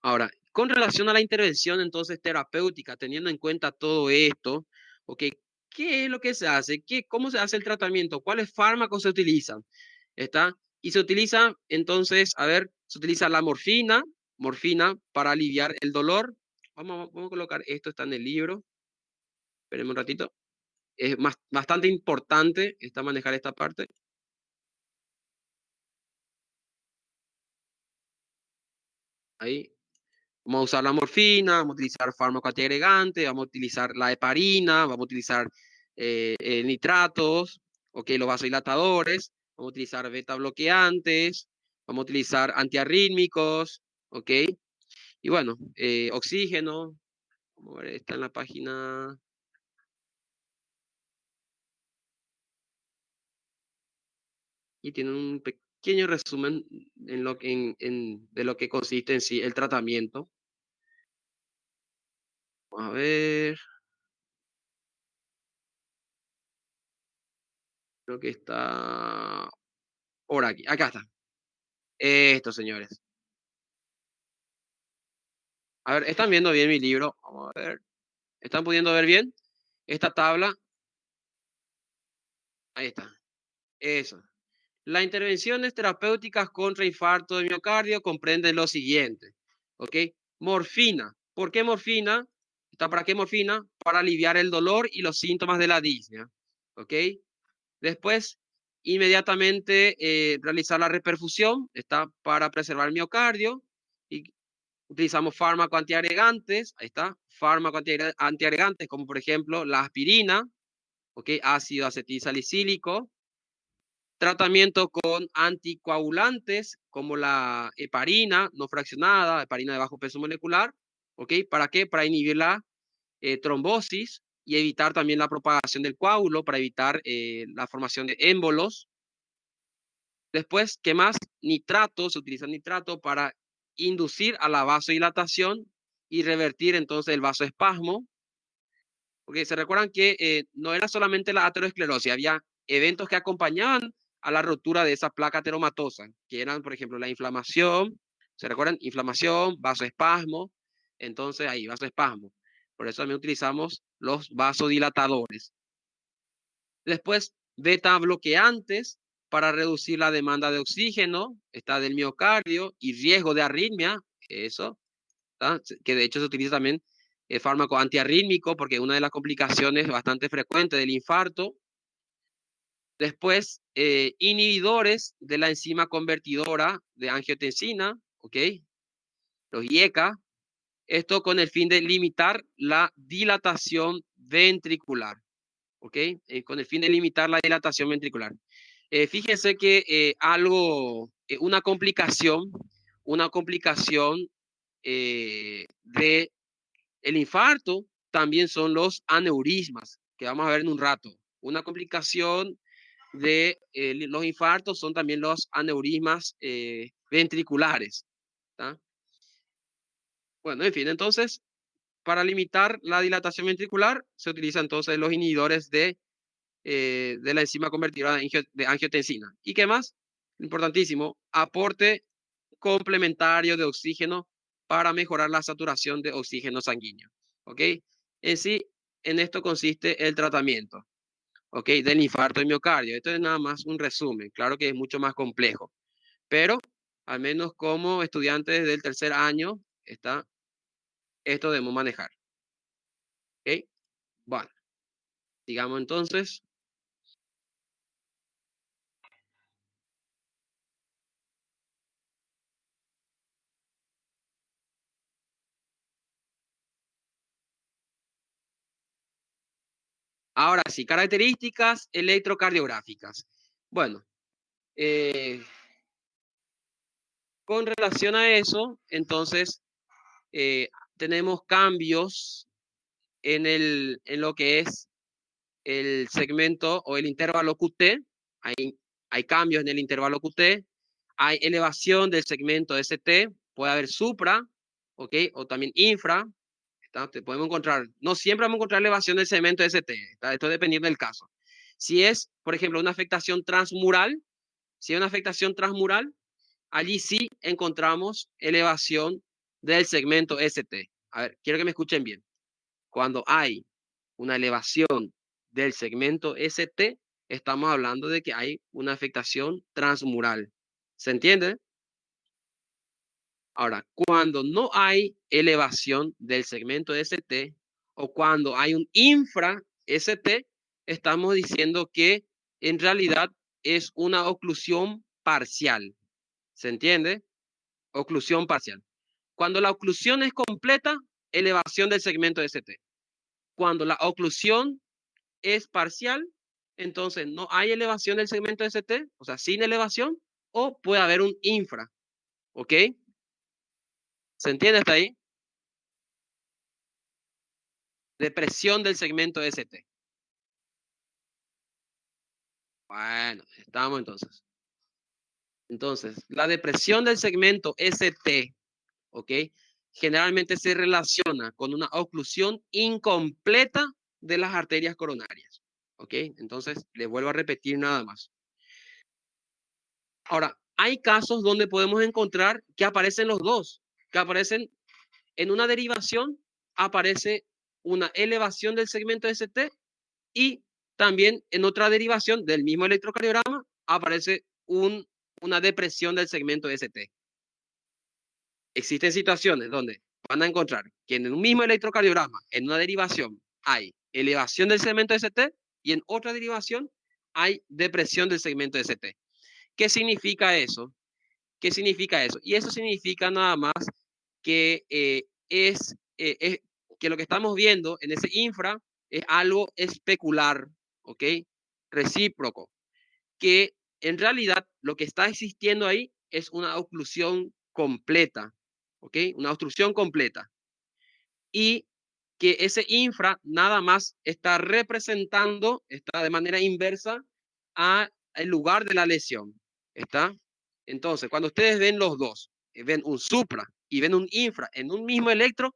Ahora, con relación a la intervención entonces terapéutica, teniendo en cuenta todo esto, ¿ok? ¿Qué es lo que se hace? ¿Cómo se hace el tratamiento? ¿Cuáles fármacos se utilizan? ¿Está? Y se utiliza entonces, a ver, se utiliza la morfina para aliviar el dolor. Vamos a colocar esto, está en el libro. Espérenme un ratito. Es bastante importante manejar esta parte. Ahí. Vamos a usar la morfina, vamos a utilizar fármaco antiagregante, vamos a utilizar la heparina, vamos a utilizar nitratos, okay, los vasodilatadores, vamos a utilizar beta bloqueantes, vamos a utilizar antiarrítmicos, ok. Y bueno, oxígeno, vamos a ver, está en la página. Y tiene un pequeño resumen de lo que consiste en sí el tratamiento. Vamos a ver, creo que está por aquí. Acá está. Esto, señores. A ver, ¿están viendo bien mi libro? Vamos a ver. ¿Están pudiendo ver bien? Esta tabla. Ahí está. Eso. Las intervenciones terapéuticas contra infarto de miocardio comprenden lo siguiente. ¿Ok? Morfina. ¿Por qué morfina? ¿Está para qué morfina? Para aliviar el dolor y los síntomas de la disnea. ¿Ok? Después, inmediatamente realizar la reperfusión. Está para preservar el miocardio. Y utilizamos fármacos antiagregantes, ahí está, fármacos antiagregantes como por ejemplo la aspirina, ¿ok? Ácido acetilsalicílico, tratamiento con anticoagulantes como la heparina no fraccionada, heparina de bajo peso molecular, ¿ok? ¿Para qué? Para inhibir la trombosis y evitar también la propagación del coágulo, para evitar la formación de émbolos. Después, ¿qué más? Nitrato, se utiliza nitrato para inducir a la vasodilatación y revertir entonces el vasoespasmo. Porque se recuerdan que no era solamente la aterosclerosis, había eventos que acompañaban a la ruptura de esa placa ateromatosa, que eran, por ejemplo, la inflamación, ¿se recuerdan? Inflamación, vasoespasmo, entonces ahí, vasoespasmo. Por eso también utilizamos los vasodilatadores. Después, beta bloqueantes para reducir la demanda de oxígeno, está del miocardio y riesgo de arritmia, eso, ¿tá? Que de hecho se utiliza también el fármaco antiarrítmico porque es una de las complicaciones bastante frecuentes del infarto. Después, inhibidores de la enzima convertidora de angiotensina, ¿ok? Los IECA, esto con el fin de limitar la dilatación ventricular. ¿Ok? Con el fin de limitar la dilatación ventricular. Fíjense que una complicación de el infarto también son los aneurismas, que vamos a ver en un rato. Una complicación de los infartos son también los aneurismas ventriculares. ¿Tá? Bueno, en fin, entonces, para limitar la dilatación ventricular, se utilizan entonces los inhibidores de la enzima convertidora de angiotensina. ¿Y qué más? Importantísimo, aporte complementario de oxígeno para mejorar la saturación de oxígeno sanguíneo. ¿Ok? En sí, en esto consiste el tratamiento, ¿ok? Del infarto de miocardio. Esto es nada más un resumen. Claro que es mucho más complejo, pero al menos como estudiantes del tercer año, esto debemos manejar. ¿Ok? Bueno, digamos entonces. Ahora sí, características electrocardiográficas. Bueno, con relación a eso, entonces tenemos cambios en lo que es el segmento o el intervalo QT. Hay cambios en el intervalo QT. Hay elevación del segmento ST. Puede haber supra, ¿ok? O también infra. Podemos encontrar, no siempre vamos a encontrar elevación del segmento ST. Esto dependiendo del caso. Si es, por ejemplo, una afectación transmural, allí sí encontramos elevación del segmento ST. A ver, quiero que me escuchen bien. Cuando hay una elevación del segmento ST, estamos hablando de que hay una afectación transmural. ¿Se entiende? Ahora, cuando no hay elevación del segmento ST o cuando hay un infra ST, estamos diciendo que en realidad es una oclusión parcial. ¿Se entiende? Oclusión parcial. Cuando la oclusión es completa, elevación del segmento ST. Cuando la oclusión es parcial, entonces no hay elevación del segmento ST, o sea, sin elevación, o puede haber un infra. ¿Ok? ¿Se entiende hasta ahí? Depresión del segmento ST. Bueno, estamos entonces. Entonces, la depresión del segmento ST, ¿ok? Generalmente se relaciona con una oclusión incompleta de las arterias coronarias. ¿Ok? Entonces, le vuelvo a repetir nada más. Ahora, hay casos donde podemos encontrar que aparecen los dos, que aparecen en una derivación, aparece una elevación del segmento ST y también en otra derivación del mismo electrocardiograma aparece una depresión del segmento ST. Existen situaciones donde van a encontrar que en un mismo electrocardiograma, en una derivación, hay elevación del segmento ST y en otra derivación hay depresión del segmento ST. ¿Qué significa eso? ¿Qué significa eso? Y eso significa nada más que que lo que estamos viendo en ese infra es algo especular, ¿ok? Recíproco, que en realidad lo que está existiendo ahí es una oclusión completa, ¿ok? Una obstrucción completa. Y que ese infra nada más está representando, está de manera inversa al lugar de la lesión, ¿está? Entonces, cuando ustedes ven los dos, ven un supra y ven un infra en un mismo electro,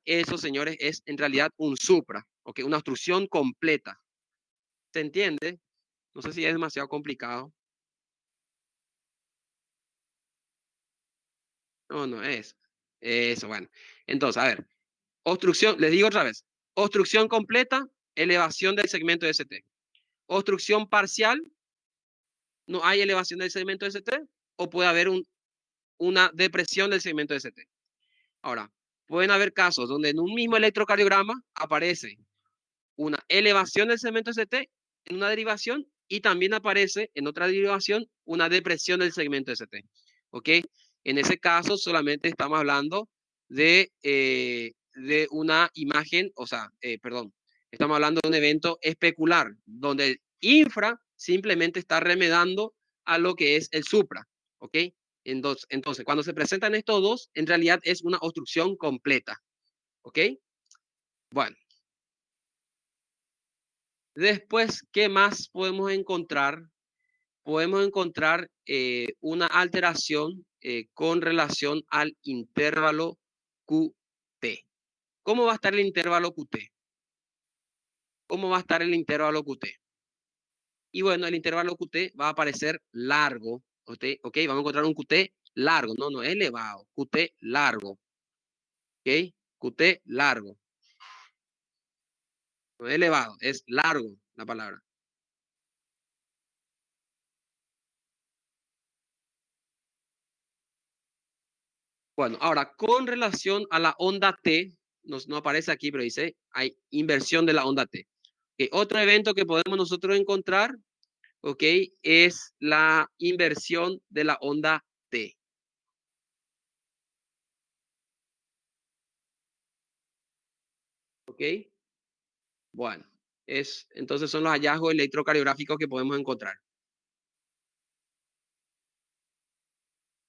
eso, señores, es en realidad un supra, ¿ok? Una obstrucción completa. ¿Se entiende? No sé si es demasiado complicado. No, no es. Eso, bueno. Entonces, a ver, obstrucción, les digo otra vez, obstrucción completa, elevación del segmento ST. Obstrucción parcial, no hay elevación del segmento ST o puede haber una depresión del segmento ST. Ahora, pueden haber casos donde en un mismo electrocardiograma aparece una elevación del segmento ST en una derivación y también aparece en otra derivación una depresión del segmento ST. ¿Ok? En ese caso solamente estamos hablando de una imagen, o sea, perdón, estamos hablando de un evento especular, donde el infra simplemente está remedando a lo que es el supra. ¿Ok? Entonces, cuando se presentan estos dos, en realidad es una obstrucción completa. ¿Ok? Bueno. Después, ¿qué más podemos encontrar? Podemos encontrar una alteración con relación al intervalo QT. ¿Cómo va a estar el intervalo QT? ¿Cómo va a estar el intervalo QT? Y bueno, el intervalo QT va a aparecer largo. ¿Ok? Vamos a encontrar un QT largo. No, no es elevado. QT largo. ¿Ok? QT largo. No es elevado, es largo la palabra. Bueno, ahora con relación a la onda T, no aparece aquí, pero dice hay inversión de la onda T. Okay, otro evento que podemos nosotros encontrar, ok, es la inversión de la onda T. Ok, bueno, Entonces son los hallazgos electrocardiográficos que podemos encontrar.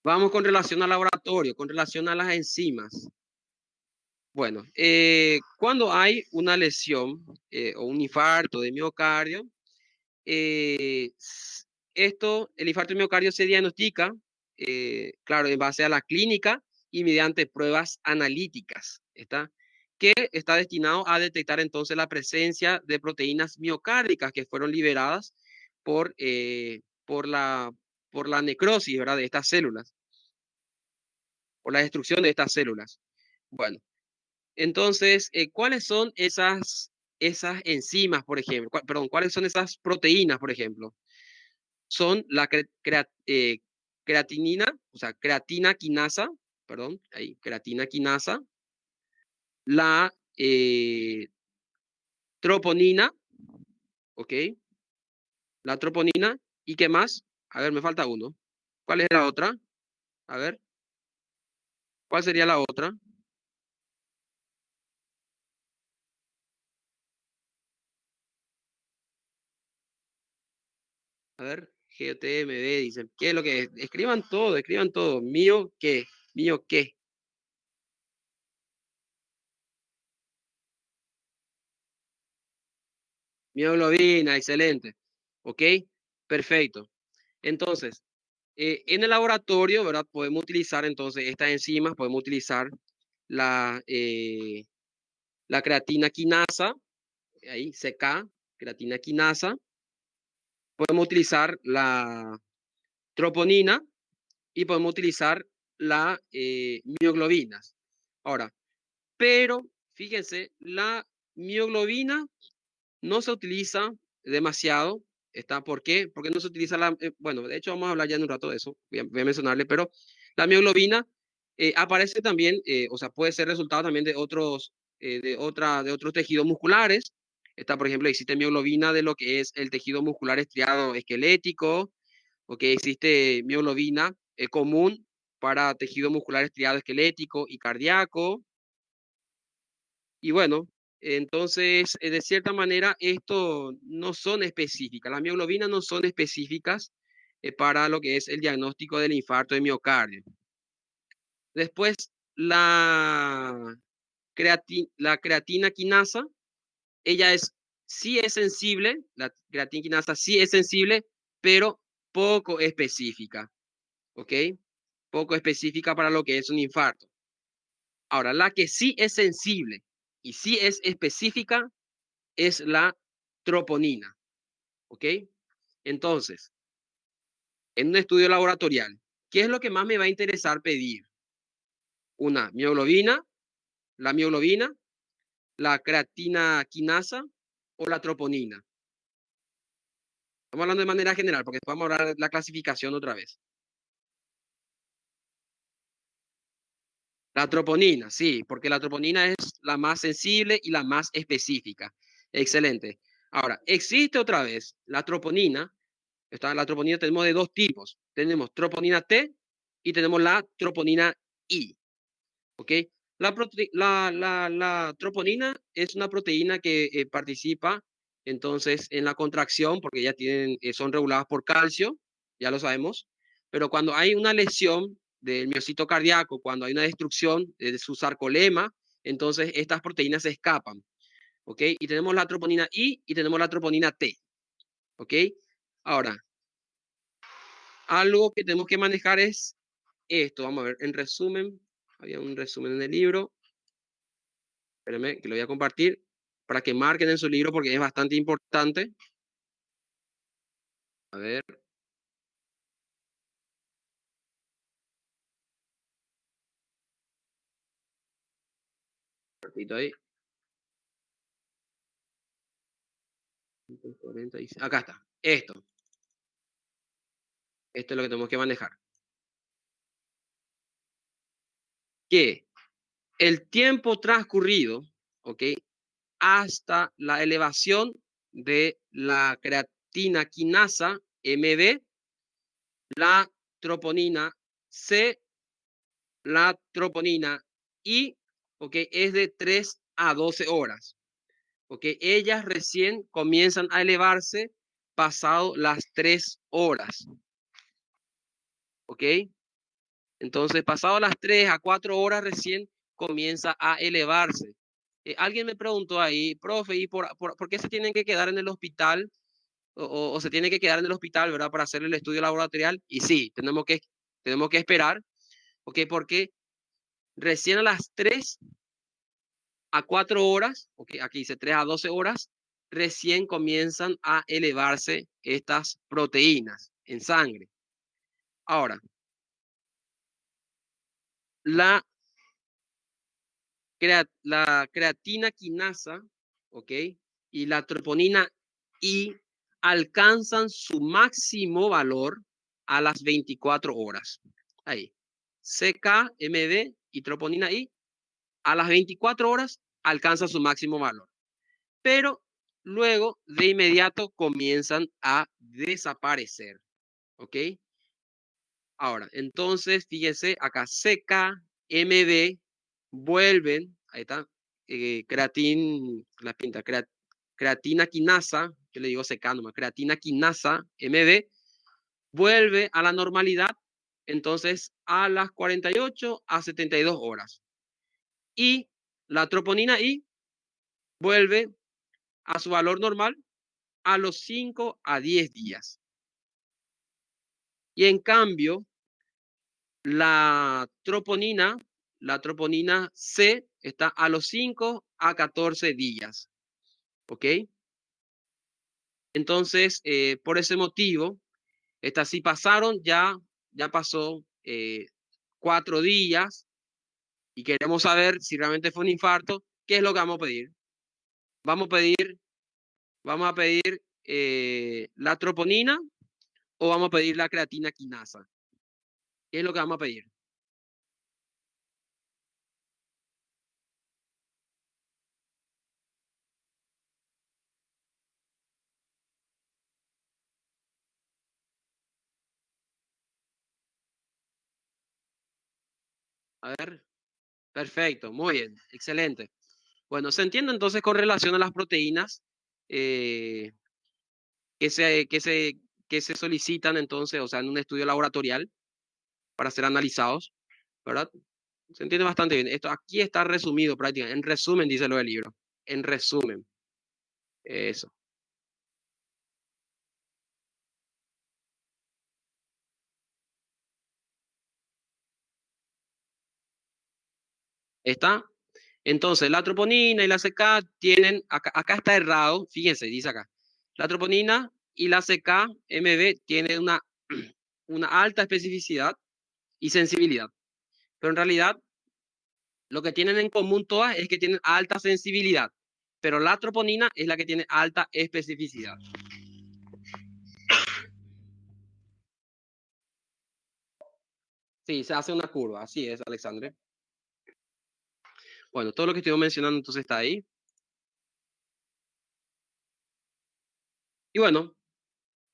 Vamos con relación al laboratorio, con relación a las enzimas. Bueno, cuando hay una lesión o un infarto de miocardio, el infarto de miocardio se diagnostica, claro, en base a la clínica y mediante pruebas analíticas, que está destinado a detectar entonces la presencia de proteínas miocárdicas que fueron liberadas por, por la, por la necrosis, ¿verdad?, de estas células, por la destrucción de estas células. Bueno, entonces, ¿cuáles son esas enzimas, por ejemplo? Perdón, ¿cuáles son esas proteínas, por ejemplo? Son la creatinina, o sea, creatina quinasa, perdón, ahí, creatina quinasa, la troponina, ¿ok? La troponina, ¿y qué más? A ver, me falta uno. ¿Cuál es la otra? A ver, ¿cuál sería la otra? A ver, GTMB, dicen. ¿Qué es lo que es? Escriban todo, escriban todo. ¿Mío qué? ¿Mío qué? Mioglobina, excelente. ¿Ok? Perfecto. Entonces, en el laboratorio, ¿verdad? Podemos utilizar entonces estas enzimas, podemos utilizar la creatina quinasa, ahí, CK, creatina quinasa. Podemos utilizar la troponina y podemos utilizar la mioglobinas. Ahora, pero fíjense, la mioglobina no se utiliza demasiado. ¿Por qué? Porque no se utiliza bueno, de hecho vamos a hablar ya en un rato de eso, voy a mencionarle, pero la mioglobina aparece también, o sea, puede ser resultado también de de otros tejidos musculares. Por ejemplo, existe mioglobina de lo que es el tejido muscular estriado esquelético, o que existe mioglobina común para tejido muscular estriado esquelético y cardíaco. Y bueno, entonces, de cierta manera, esto no son específicas. Las mioglobinas no son específicas para lo que es el diagnóstico del infarto de miocardio. Después, la creatina quinasa, ella sí es sensible, la creatina quinasa sí es sensible, pero poco específica, ¿ok? Poco específica para lo que es un infarto. Ahora, la que sí es sensible y sí es específica es la troponina, ¿ok? Entonces, en un estudio laboratorial, ¿qué es lo que más me va a interesar pedir? Una mioglobina, la creatina quinasa o la troponina. Estamos hablando de manera general, porque después vamos a hablar de la clasificación otra vez. La troponina, sí, porque la troponina es la más sensible y la más específica. Excelente. Ahora, existe otra vez la troponina. La troponina tenemos de dos tipos. Tenemos troponina T y tenemos la troponina I. ¿Ok? La troponina es una proteína que participa entonces en la contracción porque ya son reguladas por calcio, ya lo sabemos, pero cuando hay una lesión del miocito cardíaco, cuando hay una destrucción de su sarcolema, entonces estas proteínas se escapan. ¿Ok? Y tenemos la troponina I y tenemos la troponina T. ¿Ok? Ahora, algo que tenemos que manejar es esto. Vamos a ver, en resumen, había un resumen en el libro. Espérenme, que lo voy a compartir para que marquen en su libro porque es bastante importante. A ver, un ratito ahí. 146. Acá está. Esto es lo que tenemos que manejar. Que el tiempo transcurrido, ¿ok? Hasta la elevación de la creatina quinasa MB, la troponina C, la troponina I, ¿ok? Es de 3 a 12 horas. ¿ok? Ellas recién comienzan a elevarse pasado las 3 horas, ¿ok? Entonces, pasado las 3 a 4 horas recién comienza a elevarse. Alguien me preguntó ahí, profe, ¿y por qué se tienen que quedar en el hospital o se tiene que quedar en el hospital, ¿verdad? Para hacer el estudio laboratorial. Y sí, tenemos que esperar, ¿ok? Porque recién a las 3 a 4 horas, ¿ok? Aquí dice 3 a 12 horas, recién comienzan a elevarse estas proteínas en sangre. Ahora, la, la creatina quinasa, ¿ok? Y la troponina I alcanzan su máximo valor a las 24 horas. Ahí. CKMB y troponina I a las 24 horas alcanzan su máximo valor. Pero luego de inmediato comienzan a desaparecer. ¿Ok? Ahora, entonces, fíjense, acá CKMB vuelven, ahí está, la pinta, creatina quinasa, yo le digo CK nomás, creatina quinasa MB, vuelve a la normalidad, entonces a las 48 a 72 horas. Y la troponina I vuelve a su valor normal a los 5 a 10 días. Y en cambio, la troponina C está a los 5 a 14 días. ¿Ok? Entonces, por ese motivo, estas sí pasaron, ya pasó 4 días y queremos saber si realmente fue un infarto. ¿Qué es lo que vamos a pedir? Vamos a pedir la troponina o vamos a pedir la creatina quinasa. ¿Qué es lo que vamos a pedir? A ver, perfecto, muy bien, excelente. Bueno, se entiende entonces con relación a las proteínas eh, que se, que se, que se solicitan entonces, o sea, en un estudio laboratorial para ser analizados, ¿verdad? Se entiende bastante bien. Esto aquí está resumido prácticamente. En resumen, dice lo del libro. En resumen, eso. ¿Está? Entonces, la troponina y la CK tienen, acá está errado, fíjense, dice acá. La troponina y la CK-MB tienen una alta especificidad y sensibilidad. Pero en realidad, lo que tienen en común todas es que tienen alta sensibilidad. Pero la troponina es la que tiene alta especificidad. Sí, se hace una curva, así es, Alexandre. Bueno, todo lo que estoy mencionando entonces está ahí. Y bueno,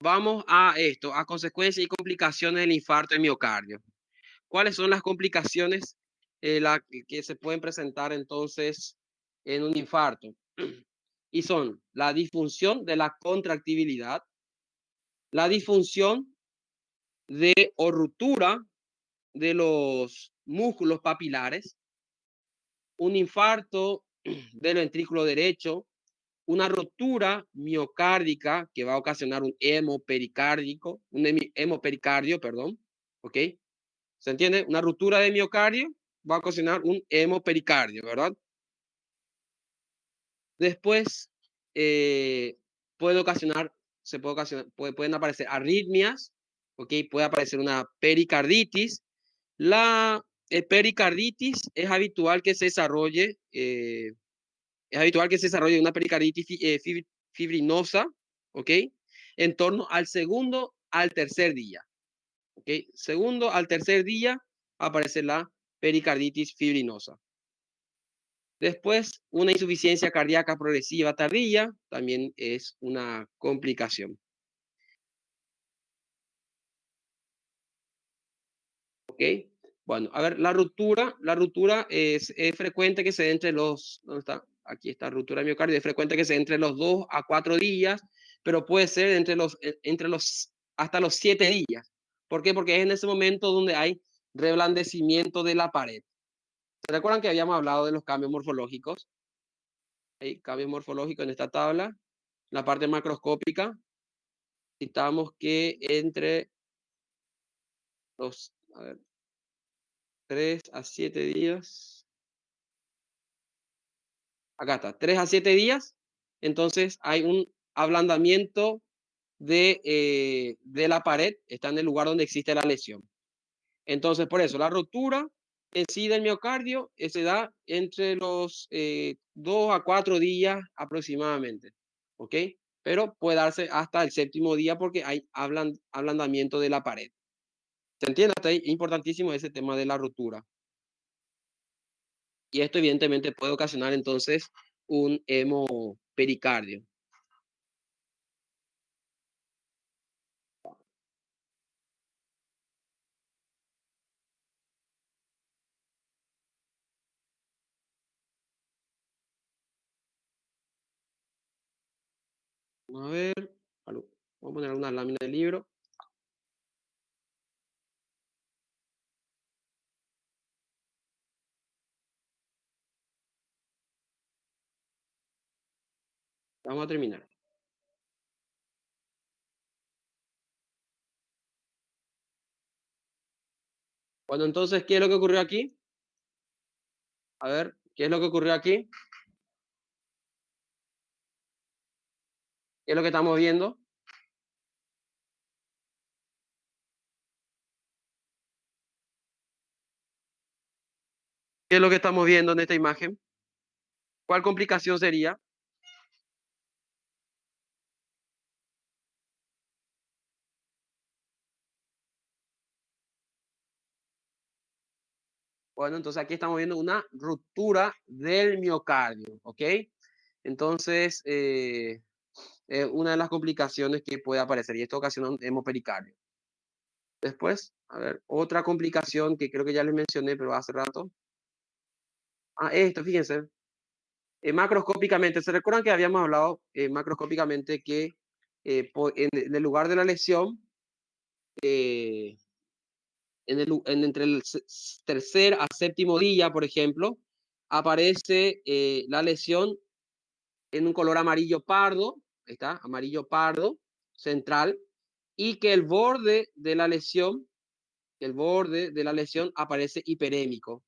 vamos a esto, a consecuencias y complicaciones del infarto de miocardio. ¿Cuáles son las complicaciones que se pueden presentar entonces en un infarto? Y son la disfunción de la contractibilidad, la disfunción de o ruptura de los músculos papilares, un infarto del ventrículo derecho, una rotura miocárdica que va a ocasionar un hemopericardio, perdón, ¿ok? ¿Se entiende? Una ruptura de miocardio va a ocasionar un hemopericardio, ¿verdad? Después puede ocasionar, pueden aparecer arritmias, ¿ok? Puede aparecer una pericarditis. La pericarditis es habitual que se desarrolle una pericarditis fibrinosa, ¿ok? En torno al segundo al tercer día, ¿ok? Segundo al tercer día aparece la pericarditis fibrinosa. Después, una insuficiencia cardíaca progresiva tardía también es una complicación, ¿ok? Bueno, a ver, la ruptura es frecuente que se dé entre los, ¿dónde está? aquí está ruptura de miocardio, es frecuente que sea entre los 2 a 4 días, pero puede ser entre los hasta los 7 días. ¿Por qué? Porque es en ese momento donde hay reblandecimiento de la pared. ¿Se recuerdan que habíamos hablado de los cambios morfológicos? Hay cambios morfológicos en esta tabla. La parte macroscópica, citamos que entre los, a ver, 3 a 7 días. Acá está, 3 a 7 días. Entonces hay un ablandamiento de la pared, está en el lugar donde existe la lesión. Entonces, por eso, la rotura en sí del miocardio se da entre los 2 a 4 días aproximadamente, ¿ok? Pero puede darse hasta el séptimo día porque hay ablandamiento de la pared. ¿Se entiende? Hasta ahí, importantísimo ese tema de la rotura. Y esto evidentemente puede ocasionar entonces un hemopericardio. Vamos a ver, vamos a poner una lámina de libro. Vamos a terminar. Bueno, entonces, ¿qué es lo que ocurrió aquí? A ver, ¿qué es lo que ocurrió aquí? ¿Qué es lo que estamos viendo? ¿Qué es lo que estamos viendo en esta imagen? ¿Cuál complicación sería? Bueno, entonces aquí estamos viendo una ruptura del miocardio, ¿ok? Entonces, una de las complicaciones que puede aparecer, y esto ocasiona un hemopericardio. Después, a ver, otra complicación que creo que ya les mencioné, pero hace rato. Ah, esto, fíjense. Macroscópicamente, ¿se recuerdan que habíamos hablado macroscópicamente que en el lugar de la lesión, eh, entre el tercer a séptimo día, por ejemplo, aparece la lesión en un color amarillo pardo, está, amarillo pardo, central, y que el borde de la lesión aparece hiperémico.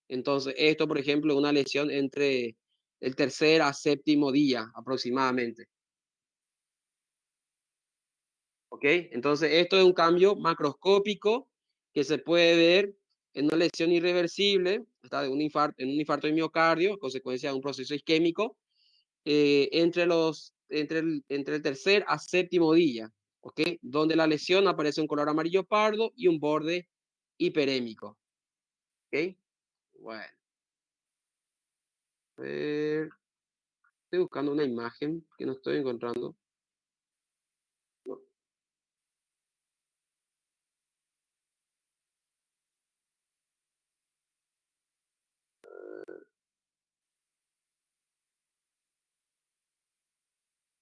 Entonces, esto, por ejemplo, es una lesión entre el tercer a séptimo día aproximadamente. ¿Ok? Entonces, esto es un cambio macroscópico que se puede ver en una lesión irreversible, está de en un infarto de miocardio, consecuencia de un proceso isquémico, entre el tercer a séptimo día, ¿ok? Donde la lesión aparece un color amarillo pardo y un borde hiperémico, ¿ok? Bueno, estoy buscando una imagen que no estoy encontrando.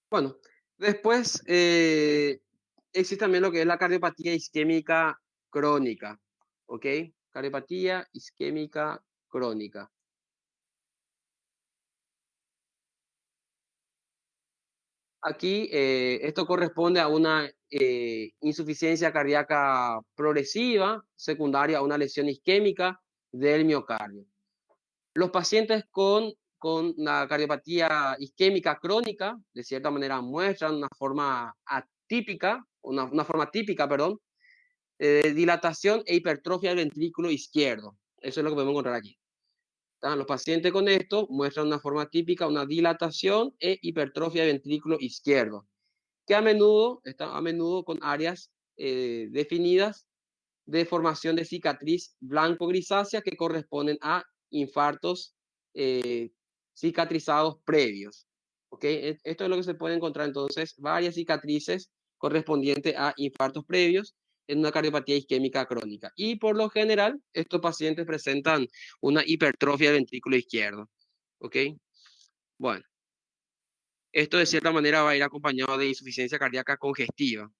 Bueno, después existe también lo que es la cardiopatía isquémica crónica, ¿ok? Cardiopatía isquémica crónica. Aquí esto corresponde a una insuficiencia cardíaca progresiva, secundaria a una lesión isquémica del miocardio. Los pacientes con la cardiopatía isquémica crónica, de cierta manera, muestran una forma atípica, una forma típica, perdón, dilatación e hipertrofia del ventrículo izquierdo. Eso es lo que podemos encontrar aquí. Los pacientes con esto muestran una forma típica, una dilatación e hipertrofia del ventrículo izquierdo, que está a menudo con áreas definidas de formación de cicatriz blanco-grisácea que corresponden a infartos eh, cicatrizados previos. ¿Ok? Esto es lo que se puede encontrar entonces, varias cicatrices correspondientes a infartos previos en una cardiopatía isquémica crónica. Y por lo general, estos pacientes presentan una hipertrofia del ventrículo izquierdo. ¿Ok? Bueno, esto de cierta manera va a ir acompañado de insuficiencia cardíaca congestiva.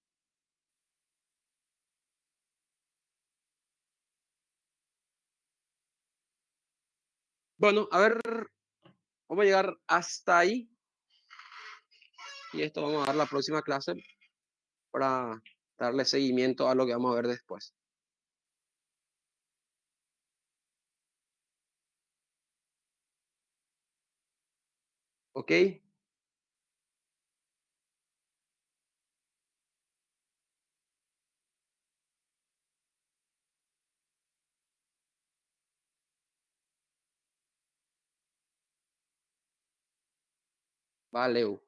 Bueno, a ver, vamos a llegar hasta ahí y esto vamos a dar la próxima clase para darle seguimiento a lo que vamos a ver después. ¿Ok? Valeu.